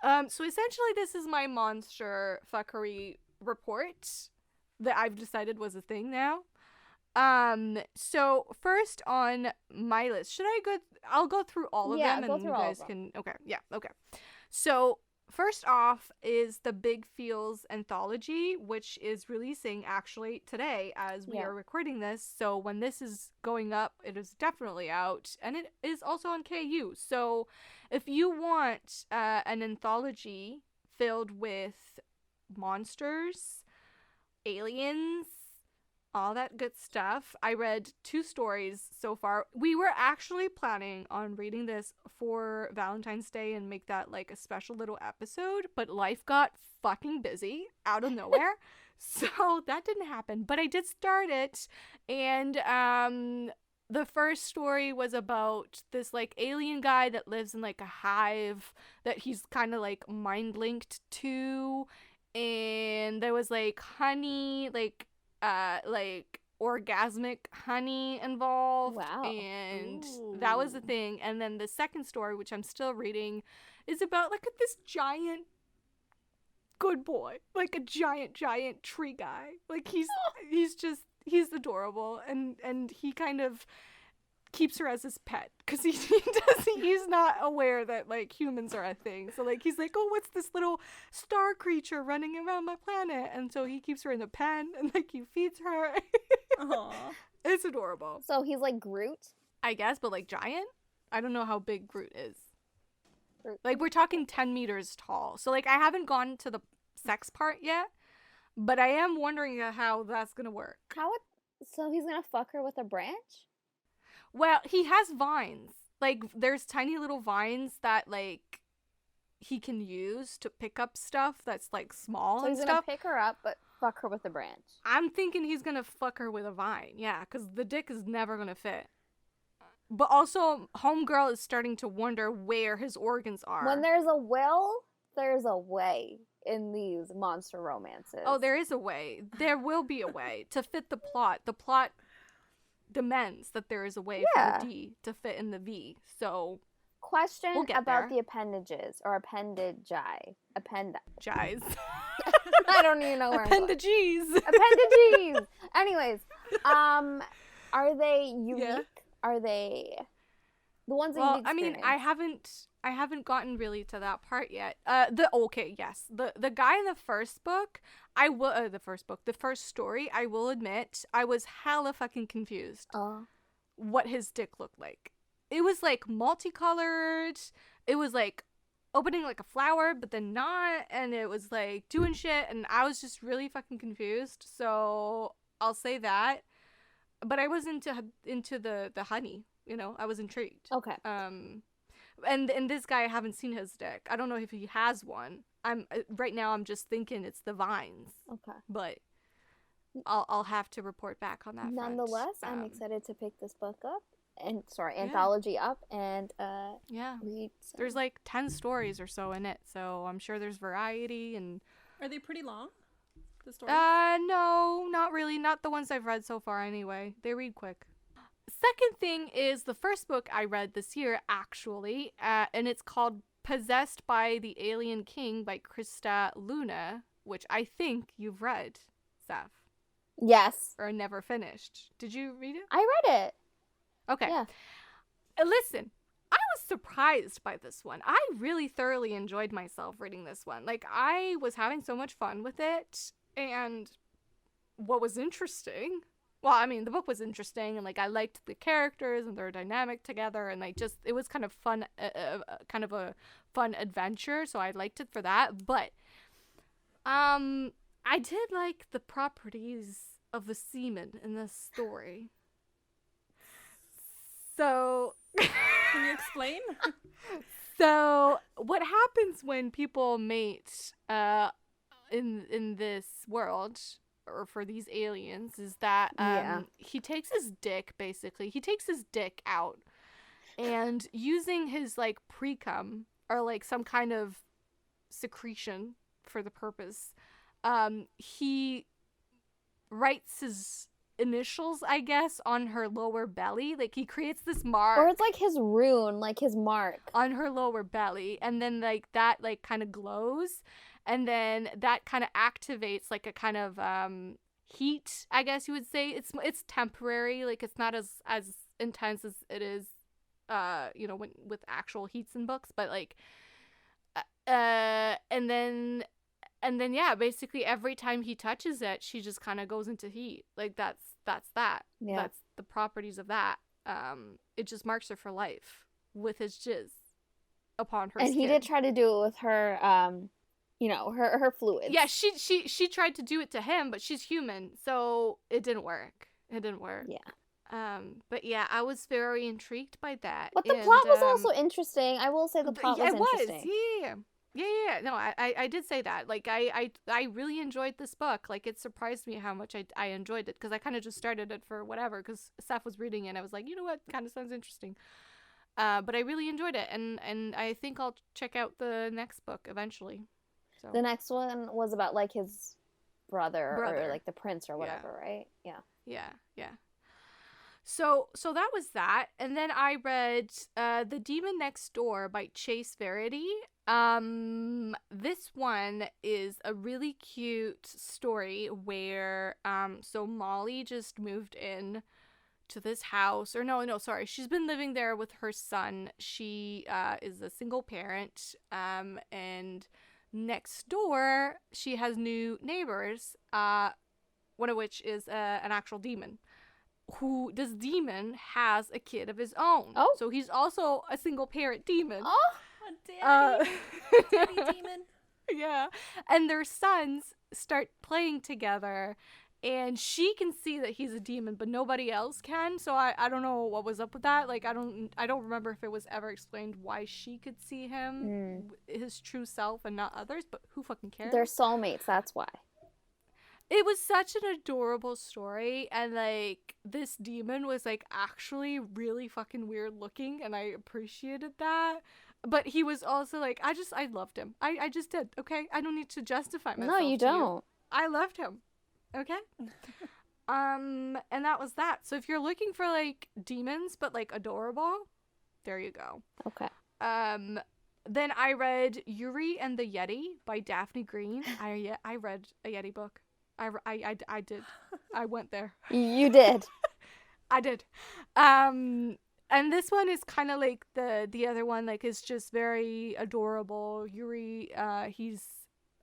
So essentially this is my monster fuckery report that I've decided was a thing now. So first on my list, I'll go through all of them and you guys can, okay. So first off is the Big Feels anthology, which is releasing actually today as we are recording this. So when this is going up, it is definitely out, and it is also on KU. So if you want an anthology filled with monsters, aliens, all that good stuff. I read 2 stories so far. We were actually planning on reading this for Valentine's Day and make that like a special little episode, but life got fucking busy out of nowhere. So that didn't happen, but I did start it, and the first story was about this like alien guy that lives in like a hive that he's kind of like mind linked to, and there was like honey, like orgasmic honey involved. Wow. And that was the thing. And then the second story, which I'm still reading, is about like this giant good boy, like a giant tree guy. Like he's adorable, and he kind of keeps her as his pet because he's not aware that like humans are a thing. So like he's like, oh, what's this little star creature running around my planet? And so he keeps her in the pen and like he feeds her. Aww. It's adorable. So he's like Groot, I guess, but like giant. I don't know how big Groot is. Groot. Like we're talking 10 meters tall. So like I haven't gone to the sex part yet, but I am wondering how that's gonna work. So he's gonna fuck her with a branch? Well, he has vines. Like, there's tiny little vines that, like, he can use to pick up stuff that's, like, small and stuff. So he's gonna pick her up, but fuck her with a branch. I'm thinking he's gonna fuck her with a vine, yeah, because the dick is never gonna fit. But also, Homegirl is starting to wonder where his organs are. When there's a will, there's a way in these monster romances. Oh, there is a way. There will be a way to fit the plot. The plot demands that there is a way for the D to fit in the V. So, question about there. the appendages or appendagi. Jies. I don't even know where Appendages. Appendages. Anyways, are they unique? Yeah. Are they the ones that you've I mean, experienced? I haven't gotten really to that part yet. The guy in the first book, the first story, I will admit, I was hella fucking confused. What his dick looked like. It was like multicolored. It was like opening like a flower, but then not, and it was like doing shit, and I was just really fucking confused. So I'll say that. But I was into the honey, you know. I was intrigued. Okay. And this guy, I haven't seen his dick. I don't know if he has one. Right now I'm just thinking it's the vines. Okay. But I'll have to report back on that. Nonetheless, I'm excited to pick this book up anthology up and read some. There's like 10 stories or so in it, so I'm sure there's variety. And are they pretty long, the stories? No, not really. Not the ones I've read so far anyway. They read quick. second thing is the first book I read this year, actually, and it's called Possessed by the Alien King by Krista Luna, which I think you've read, Seff. Yes. Or never finished. Did you read it? I read it. Okay. Yeah. Listen, I was surprised by this one. I really thoroughly enjoyed myself reading this one. Like, I was having so much fun with it, and what was interesting, well, I mean, the book was interesting, and, like, I liked the characters and their dynamic together, and, like, just, it was kind of fun, kind of a fun adventure, so I liked it for that, but, I did like the properties of the semen in this story. So... Can you explain? So, what happens when people mate in this world, or for these aliens, is that he takes his dick, basically. He takes his dick out, and using his, like, precum, or, like, some kind of secretion for the purpose, he writes his initials, I guess, on her lower belly. Like, he creates this mark, or it's like his rune, like his mark on her lower belly, and then, like, that, like, kind of glows, and then that kind of activates, like, a kind of heat, I guess you would say. It's temporary, like, it's not as intense as it is you know, when with actual heats in books, but, like, and then yeah, basically every time he touches it, she just kind of goes into heat. Like, that's that. Yeah. That's the properties of that. It just marks her for life with his jizz upon her and skin. He did try to do it with her, you know, her fluids. Yeah, she tried to do it to him, but she's human, so it didn't work. Yeah. But yeah, I was very intrigued by that. But the plot was also interesting. I will say the plot was interesting. Yeah. No, I did say that. Like, I really enjoyed this book. Like, it surprised me how much I enjoyed it, because I kind of just started it for whatever, because Seff was reading it, and I was like, you know what, kind of sounds interesting. But I really enjoyed it, and I think I'll check out the next book eventually. So. The next one was about, like, his brother. Or, like, the prince or whatever, right? Yeah. So that was that, and then I read The Demon Next Door by Chase Verity. This one is a really cute story where so Molly just moved in to this house, or no, sorry, she's been living there with her son. She is a single parent, and next door she has new neighbors, one of which is an actual demon. Who this demon has a kid of his own. Oh. So he's also a single parent demon. Oh, daddy demon. Yeah. And their sons start playing together, and she can see that he's a demon, but nobody else can. So I don't know what was up with that. Like, I don't remember if it was ever explained why she could see him, his true self, and not others, but who fucking cares? They're soulmates, that's why. It was such an adorable story, and, like, this demon was, like, actually really fucking weird looking, and I appreciated that. But he was also, like, I loved him. I just did, okay? I don't need to justify myself. No, you don't. I loved him, okay? And that was that. So if you're looking for, like, demons, but, like, adorable, there you go. Okay. Then I read Yuri and the Yeti by Daphne Green. I read a Yeti book. I did. I went there. You did. I did. And this one is kind of like the other one. Like, it's just very adorable. Yuri, he's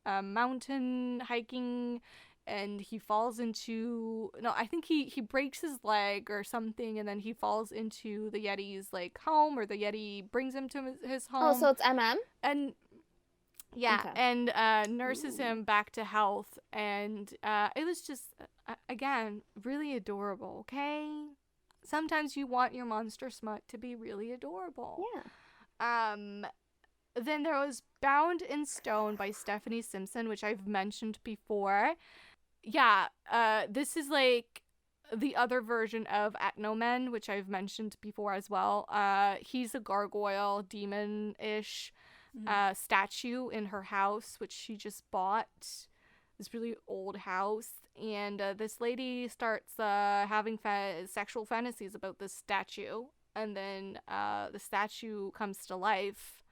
mountain hiking, and he falls into... No, I think he breaks his leg or something, and then he falls into the Yeti's, like, home, or the Yeti brings him to his home. Oh, so it's MM? And... Yeah, okay. And nurses him back to health, and it was just, again, really adorable, okay? Sometimes you want your monster smut to be really adorable. Yeah. Then there was Bound in Stone by Stephanie Simpson, which I've mentioned before. Yeah, this is like the other version of Atnomen, which I've mentioned before as well. He's a gargoyle, demon-ish statue in her house, which she just bought. this really old house, and this lady starts having sexual fantasies about this statue, and then the statue comes to life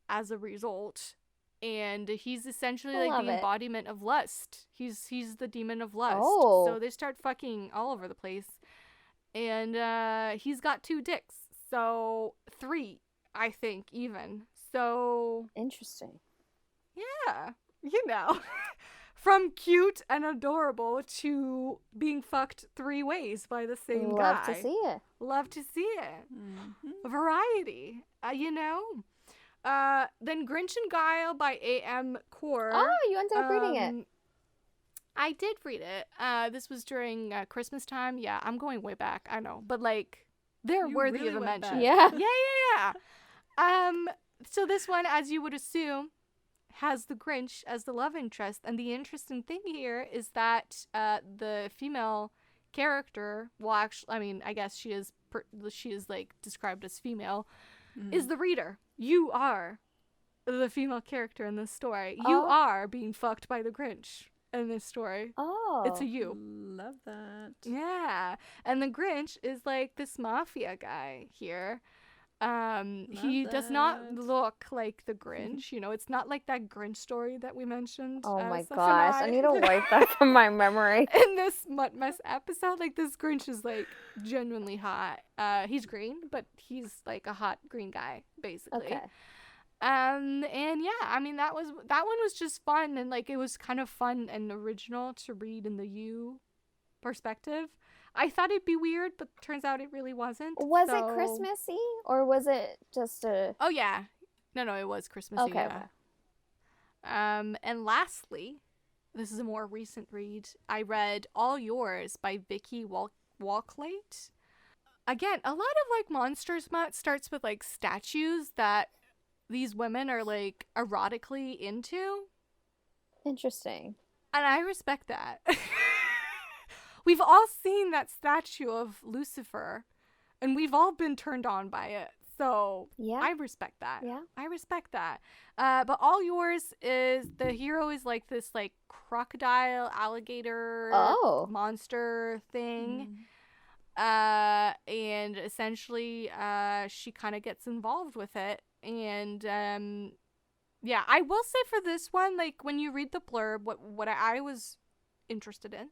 as a result, and he's essentially like the embodiment of lust. He's the demon of lust. So they start fucking all over the place, and he's got 2 dicks, so 3, I think, even. So interesting. Yeah, you know. From cute and adorable to being fucked 3 ways by the same guy. Love to see it. Love to see it. Mm-hmm. Variety, you know. Then Grinch and Guile by A.M. Core. Oh, you ended up reading it. I did read it. This was during Christmas time. Yeah, I'm going way back. I know. But, like, they're worthy of a mention. Yeah. Yeah. So this one, as you would assume, has the Grinch as the love interest, and the interesting thing here is that the female character, well, actually, I mean, I guess she is like described as female, is the reader. You are the female character in this story. You are being fucked by the Grinch in this story. It's a you. Love that. Yeah, and the Grinch is like this mafia guy here. He does not look like the Grinch, you know, it's not like that Grinch story that we mentioned. Oh my gosh, I need to wipe that from my memory. In this Mutt Mess episode, like, this Grinch is, like, genuinely hot. He's green, but he's, like, a hot green guy, basically. Okay. And yeah, I mean, that one was just fun, and, like, it was kind of fun and original to read in the you perspective. I thought it'd be weird, but turns out it really wasn't. Was it Christmassy, or was it just a... Oh, yeah. No, it was Christmassy, okay. And lastly, this is a more recent read. I read All Yours by Vicky Walklate. Again, a lot of, like, Monsters Mutt starts with, like, statues that these women are, like, erotically into. Interesting. And I respect that. We've all seen that statue of Lucifer, and we've all been turned on by it. So yeah. I respect that. Yeah. I respect that. But All Yours is, the hero is like this, like, crocodile, alligator, monster thing. And essentially, she kind of gets involved with it. And yeah, I will say for this one, like, when you read the blurb, what I was interested in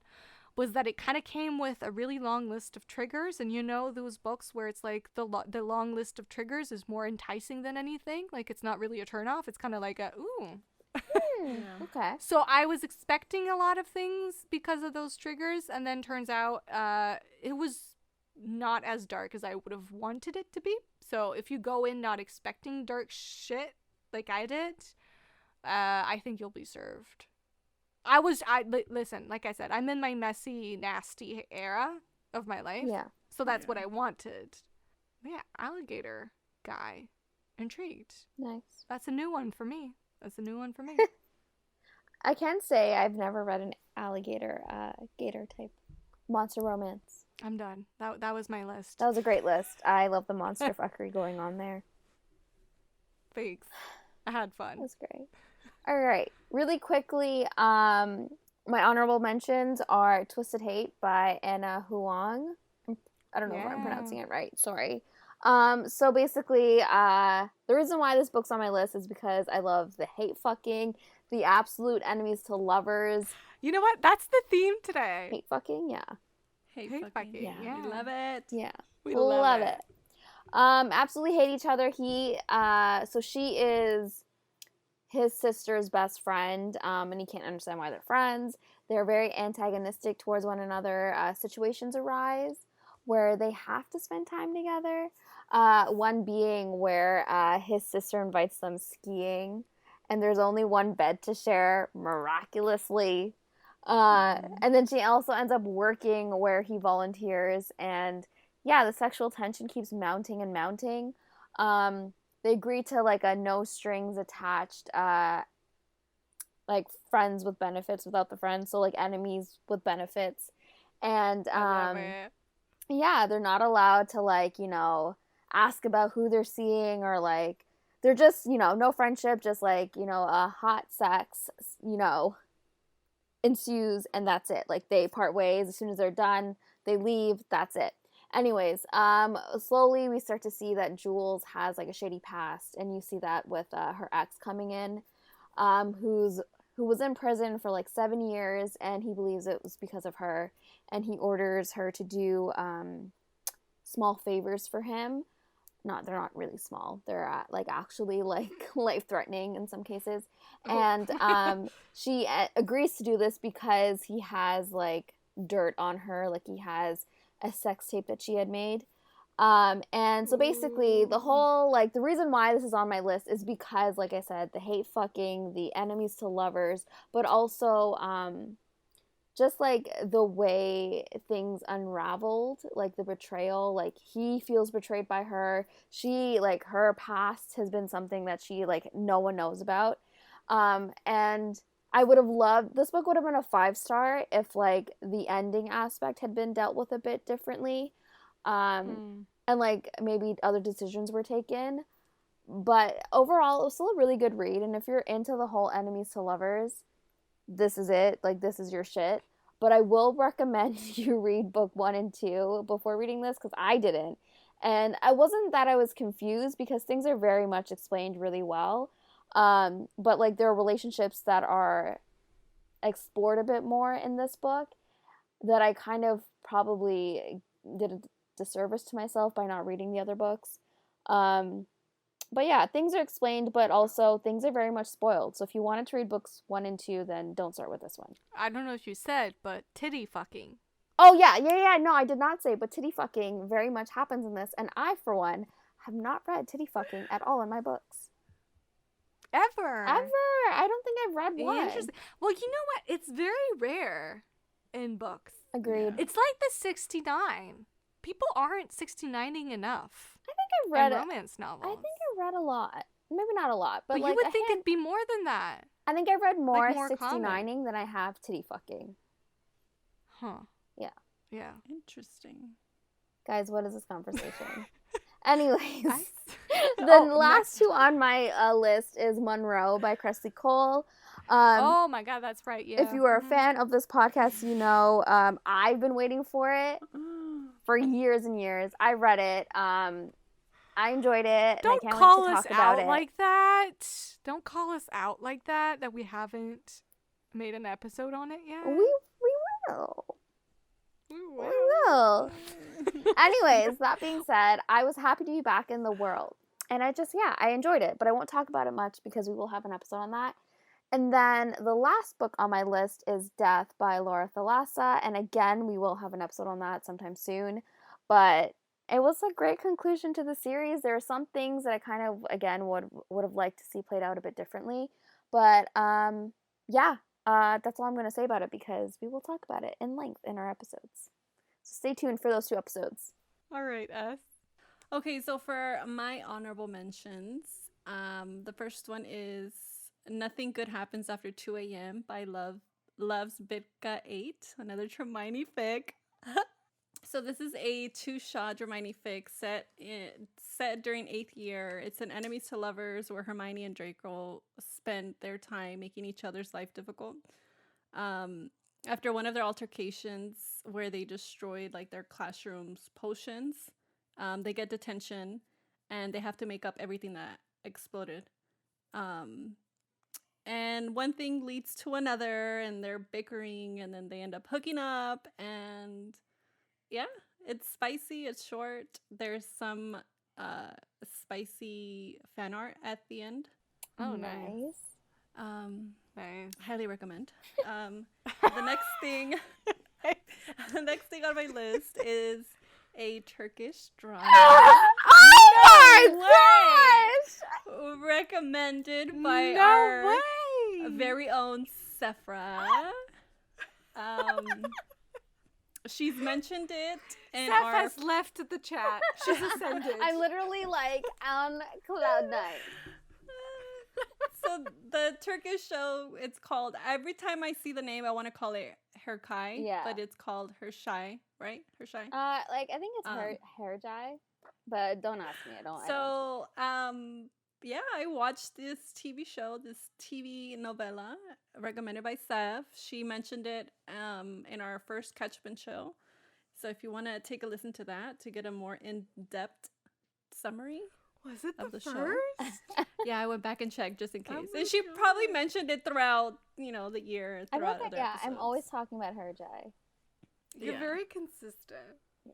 was that it kind of came with a really long list of triggers, and you know those books where it's like the long list of triggers is more enticing than anything. Like, it's not really a turnoff. It's kind of like a ooh. Okay. So I was expecting a lot of things because of those triggers, and then turns out it was not as dark as I would have wanted it to be. So if you go in not expecting dark shit like I did, I think you'll be served. Listen, like I said, I'm in my messy, nasty era of my life. Yeah. So that's what I wanted. Yeah, alligator guy. Intrigued. Nice. That's a new one for me. I can say I've never read an alligator, gator type monster romance. I'm done. That was my list. That was a great list. I love the monster fuckery going on there. Thanks. I had fun. That was great. All right. Really quickly, my honorable mentions are Twisted Hate by Anna Huang. I don't know if I'm pronouncing it right. Sorry. So basically, the reason why this book's on my list is because I love the hate fucking, the absolute enemies to lovers. You know what? That's the theme today. Hate fucking, yeah. Hate fucking. Yeah. We love it. Yeah. We love it. Absolutely hate each other. So she is his sister's best friend, and he can't understand why they're friends. They're very antagonistic towards one another. Situations arise where they have to spend time together. One being where his sister invites them skiing, and there's only one bed to share, miraculously. And then she also ends up working where he volunteers, and yeah, the sexual tension keeps mounting and mounting. They agree to, like, a no strings attached, like, friends with benefits without the friends, so, like, enemies with benefits. And yeah, they're not allowed to, like, you know, ask about who they're seeing, or, like, they're just, you know, no friendship, just, like, you know, hot sex, you know, ensues, and that's it. Like, they part ways. As soon as they're done, they leave. That's it. Anyways, slowly we start to see that Jules has like a shady past, and you see that with her ex coming in, who was in prison for like 7 years, and he believes it was because of her, and he orders her to do small favors for him. They're not really small. They're like actually like life-threatening in some cases. And she agrees to do this because he has like dirt on her, like he has a sex tape that she had made. And so basically the whole, like, the reason why this is on my list is because, like I said, the hate fucking, the enemies to lovers, but also just like the way things unraveled, like the betrayal, like he feels betrayed by her. She, like, her past has been something that she, like, no one knows about. And I would have loved, this book would have been a 5-star if, like, the ending aspect had been dealt with a bit differently. And, like, maybe other decisions were taken. But overall, it was still a really good read. And if you're into the whole enemies to lovers, this is it. Like, this is your shit. But I will recommend you read book 1 and 2 before reading this, because I didn't. And I wasn't that I was confused, because things are very much explained really well. But, like, there are relationships that are explored a bit more in this book that I kind of probably did a disservice to myself by not reading the other books. But yeah, things are explained, but also things are very much spoiled. So if you wanted to read books 1 and 2, then don't start with this one. I don't know if you said, but titty fucking. Oh, yeah. No, I did not say, but titty fucking very much happens in this. And I, for one, have not read titty fucking at all in my books. Ever. I don't think I've read one. Interesting. Well, you know what? It's very rare in books. Agreed. It's like the 69. People aren't 69ing enough. I think I've read romance novels. I think I read a lot. Maybe not a lot, but like, you would think it'd be more than that. I think I've read more, like 69ing than I have titty fucking. Huh. Yeah. Yeah. Interesting. Guys, what is this conversation? Anyways, the last 2 on my list is Monroe by Cressley Cole. Oh my god, that's right. Yeah. If you are a fan of this podcast, you know I've been waiting for it for years and years. I read it. I enjoyed it. Don't and I can't call wait to us talk about out it. like that. Don't call us out like that. That we haven't made an episode on it yet. We will. We will. Anyways, that being said, I was happy to be back in the world. And I enjoyed it. But I won't talk about it much because we will have an episode on that. And then the last book on my list is Death by Laura Thalassa. And again, we will have an episode on that sometime soon. But it was a great conclusion to the series. There are some things that I kind of, again, would have liked to see played out a bit differently. But that's all I'm going to say about it, because we will talk about it in length in our episodes. So stay tuned for those 2 episodes. All right, S. Okay, so for my honorable mentions, the first one is Nothing Good Happens After 2 a.m. by Loves Bitka 8, another Dramione fic. So this is a 2-shot Dramione fic set during 8th year. It's an enemies to lovers where Hermione and Draco spend their time making each other's life difficult. After one of their altercations where they destroyed like their classroom's potions, they get detention and they have to make up everything that exploded. And one thing leads to another, and they're bickering, and then they end up hooking up, and yeah, it's spicy, it's short. There's some spicy fan art at the end. Oh, nice. Nice. Highly recommend. The next thing on my list is a Turkish drama. Oh my gosh! Recommended by our very own Sephra. She's mentioned it. And Seff has left the chat. She's ascended. I'm literally like on cloud 9. So the Turkish show, it's called, every time I see the name, I want to call it Herkai. Yeah. But it's called Hershai, right? Hershai? I think it's Herjai, but don't ask me. I don't. yeah, I watched this TV show, this TV novela recommended by Seff. She mentioned it in our first Catchman show. So if you want to take a listen to that to get a more in-depth summary Was it of the the show. first? Yeah, I went back and checked just in Oh case. my And she God. probably mentioned it throughout, the year. I Throughout think other yeah, I'm episodes. always talking about her, Jay. You're Yeah. very consistent. Yeah.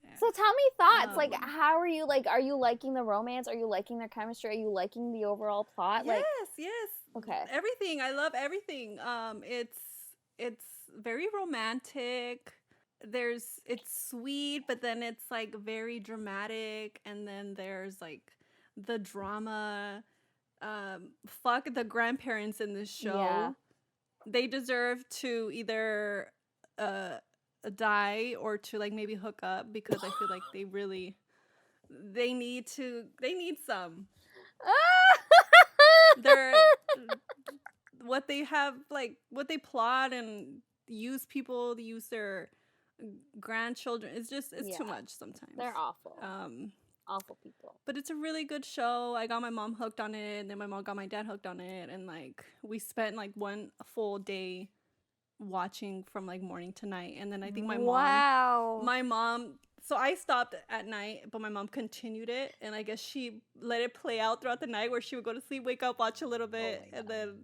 Yeah. So tell me thoughts. Like, Um, how are you? Like, are you liking the romance? Are you liking their chemistry? Are you liking the overall plot? Yes, Like, yes. okay. Everything. I love everything. It's very romantic. It's sweet, but then it's like very dramatic, and then there's like the drama. Fuck the grandparents in this show. Yeah. They deserve to either die or to like maybe hook up, because I feel like they need some. They're what they have, like what they plot and use their grandchildren. It's Yeah. too much sometimes. They're awful. Um Awful people. but it's a really good show. I got my mom hooked on it, and then my mom got my dad hooked on it, and like we spent like one full day watching from like morning to night. And then I think my mom, so I stopped at night, but my mom continued it, and I guess she let it play out throughout the night, where she would go to sleep, wake up, watch a little bit, my and then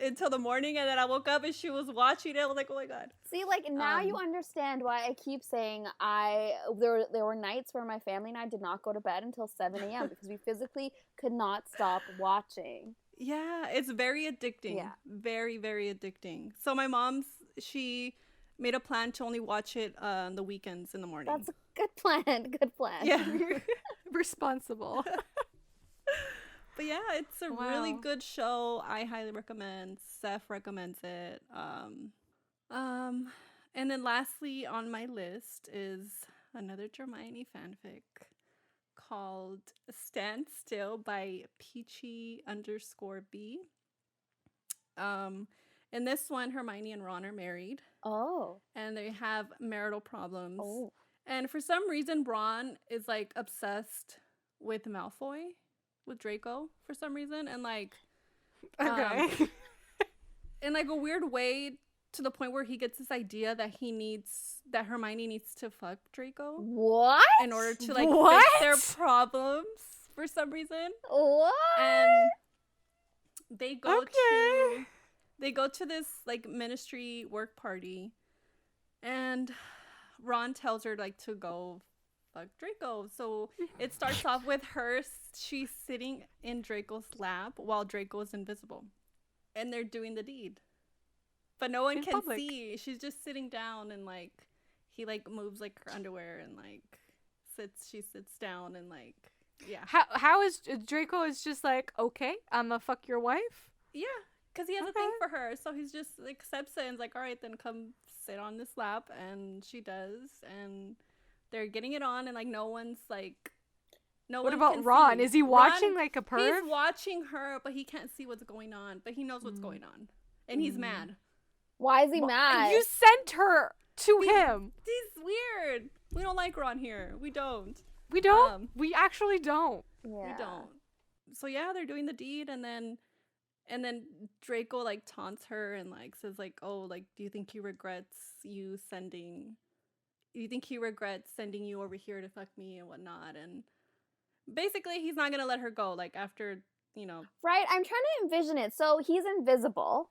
until the morning, and then I woke up and she was watching it. I was like, oh my God. See, like now you understand why I keep saying there were nights where my family and I did not go to bed until 7 a.m. because we physically could not stop watching. Yeah, it's very addicting. Yeah. Very, very addicting. So my she made a plan to only watch it on the weekends in the morning. That's a good plan. Good plan. Yeah. Responsible. But yeah, it's a really Wow. good show. I highly recommend. Seff recommends it. And then lastly on my list is another Dramione fanfic called Stand Still by Peachy_B. In this one, Hermione and Ron are married, Oh. and they have marital problems. Oh. And for some reason, Ron is like obsessed with Malfoy, with Draco, for some reason, and like, Okay. in like a weird way, to the point where he gets this idea that Hermione needs to fuck Draco What? in order to like What? fix their problems for some reason. What? And they go Okay. to this like ministry work party, and Ron tells her like to go fuck Draco. So it starts off with her. She's sitting in Draco's lap while Draco is invisible, and they're doing the deed, but no one In can public. see. She's just sitting down, and like he like moves like her underwear, and like she sits down, and like yeah. How is Draco is just like, okay, I'm gonna fuck your wife? Yeah, because he has a thing Okay. for her, so he's just like, accepts it and is like, all right, then come sit on this lap, and she does, and they're getting it on, and like no What one about can Ron? see. Is he watching Ron, like a perv? He's watching her, but he can't see what's going on, but he knows what's going on, and he's mad. Why is he mad? You sent her to him. He's weird. We don't like Ron here. We don't. We don't. We actually don't. Yeah. We don't. So yeah, they're doing the deed, and then Draco like taunts her and like says like, oh, like, do you think he regrets sending you over here to fuck me and whatnot? And basically he's not gonna let her go, like, after, Right? I'm trying to envision it. So he's invisible.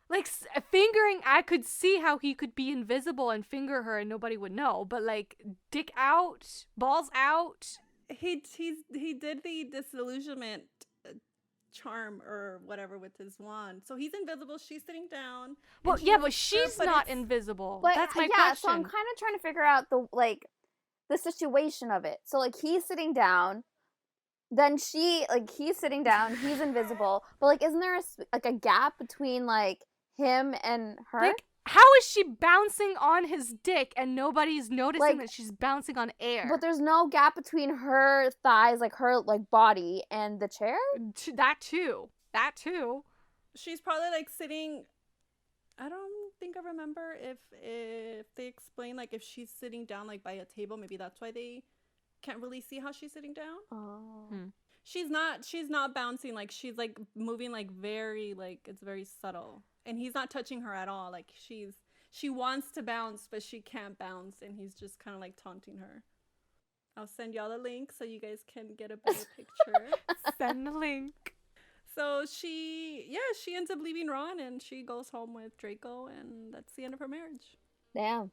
Like fingering, I could see how he could be invisible and finger her and nobody would know. But like, dick out, balls out. he did the disillusionment charm or whatever with his wand, so he's invisible. She's sitting down. Well, and she yeah, knows but it's she's her, but not it's- invisible. But That's my yeah, question. so I'm kind of trying to figure out the situation of it. So like he's sitting down, then he's sitting down, he's invisible, but like isn't there a gap between like him and her? Like, how is she bouncing on his dick and nobody's noticing Like, that she's bouncing on air? But there's no gap between her thighs, like her like body, and the chair. That too. She's probably like sitting. I don't think I remember if they explain like if she's sitting down like by a table. Maybe that's why they can't really see how she's sitting down. Oh. she's not bouncing, like she's like moving like very, like it's very subtle, and he's not touching her at all. Like she wants to bounce, but she can't bounce, and he's just kind of like taunting her. I'll send y'all the link so you guys can get a better picture. Send the link. So she ends up leaving Ron, and she goes home with Draco, and that's the end of her marriage. Damn.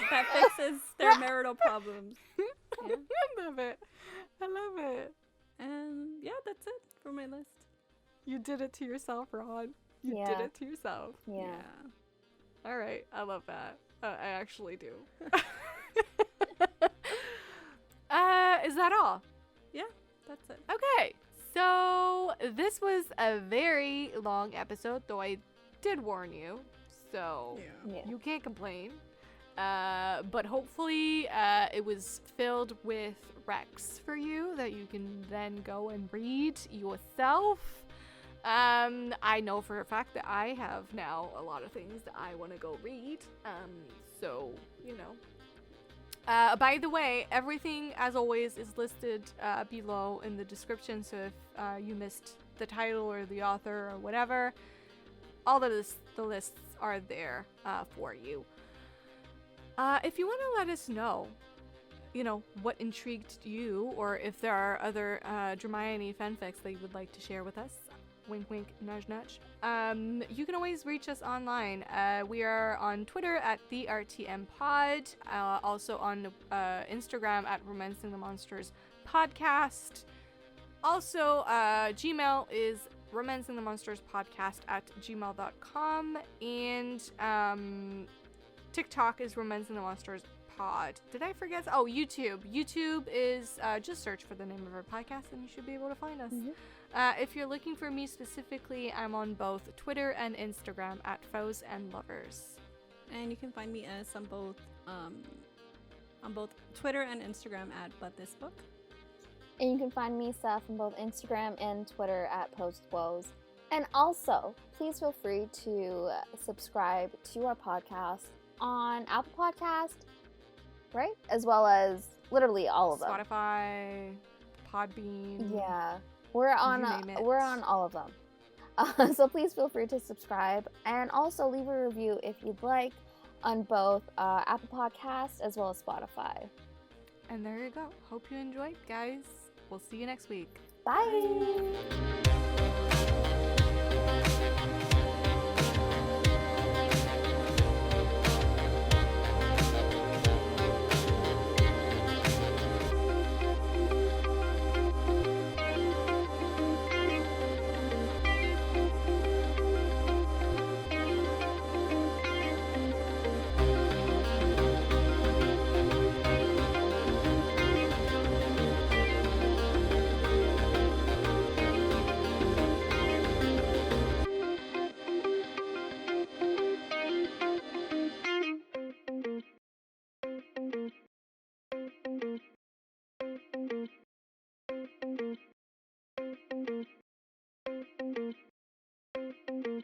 That fixes their marital problems. Yeah. I love it. And yeah, that's it for my list. You did it to yourself, Ron. You Yeah. did it to yourself. Yeah. All right. I love that. I actually do. Is that all? Yeah, that's it. Okay. So this was a very long episode, though I did warn you. So Yeah. you can't complain. But hopefully it was filled with recs for you that you can then go and read yourself. I know for a fact that I have now a lot of things that I want to go read. So, you know. By the way, everything, as always, is listed below in the description. So if you missed the title or the author or whatever, all the lists are there for you. If you want to let us know, you know, what intrigued you, or if there are other Dramione fanfics that you would like to share with us, wink wink, nudge nudge, you can always reach us online. We are on Twitter at the RTM Pod, also on Instagram at Romancing the Monsters Podcast. Also, Gmail is romancingthemonsterspodcast@gmail.com, and TikTok is Romancing the Monsters Pod. Did I forget? Oh, YouTube. YouTube is just search for the name of our podcast and you should be able to find us. Mhm. If you're looking for me specifically, I'm on both Twitter and Instagram at Foes and Lovers. And you can find me as on both Twitter and Instagram at But This Book. And you can find me, Seff, on both Instagram and Twitter at PostWoes. And also, please feel free to subscribe to our podcast on Apple Podcast, right? As well as literally all of them. Spotify, Podbean. Yeah, we're on name it. we're on all of them. So please feel free to subscribe and also leave a review if you'd like on both Apple Podcasts as well as Spotify. And there you go. Hope you enjoyed, guys. We'll see you next week. Bye.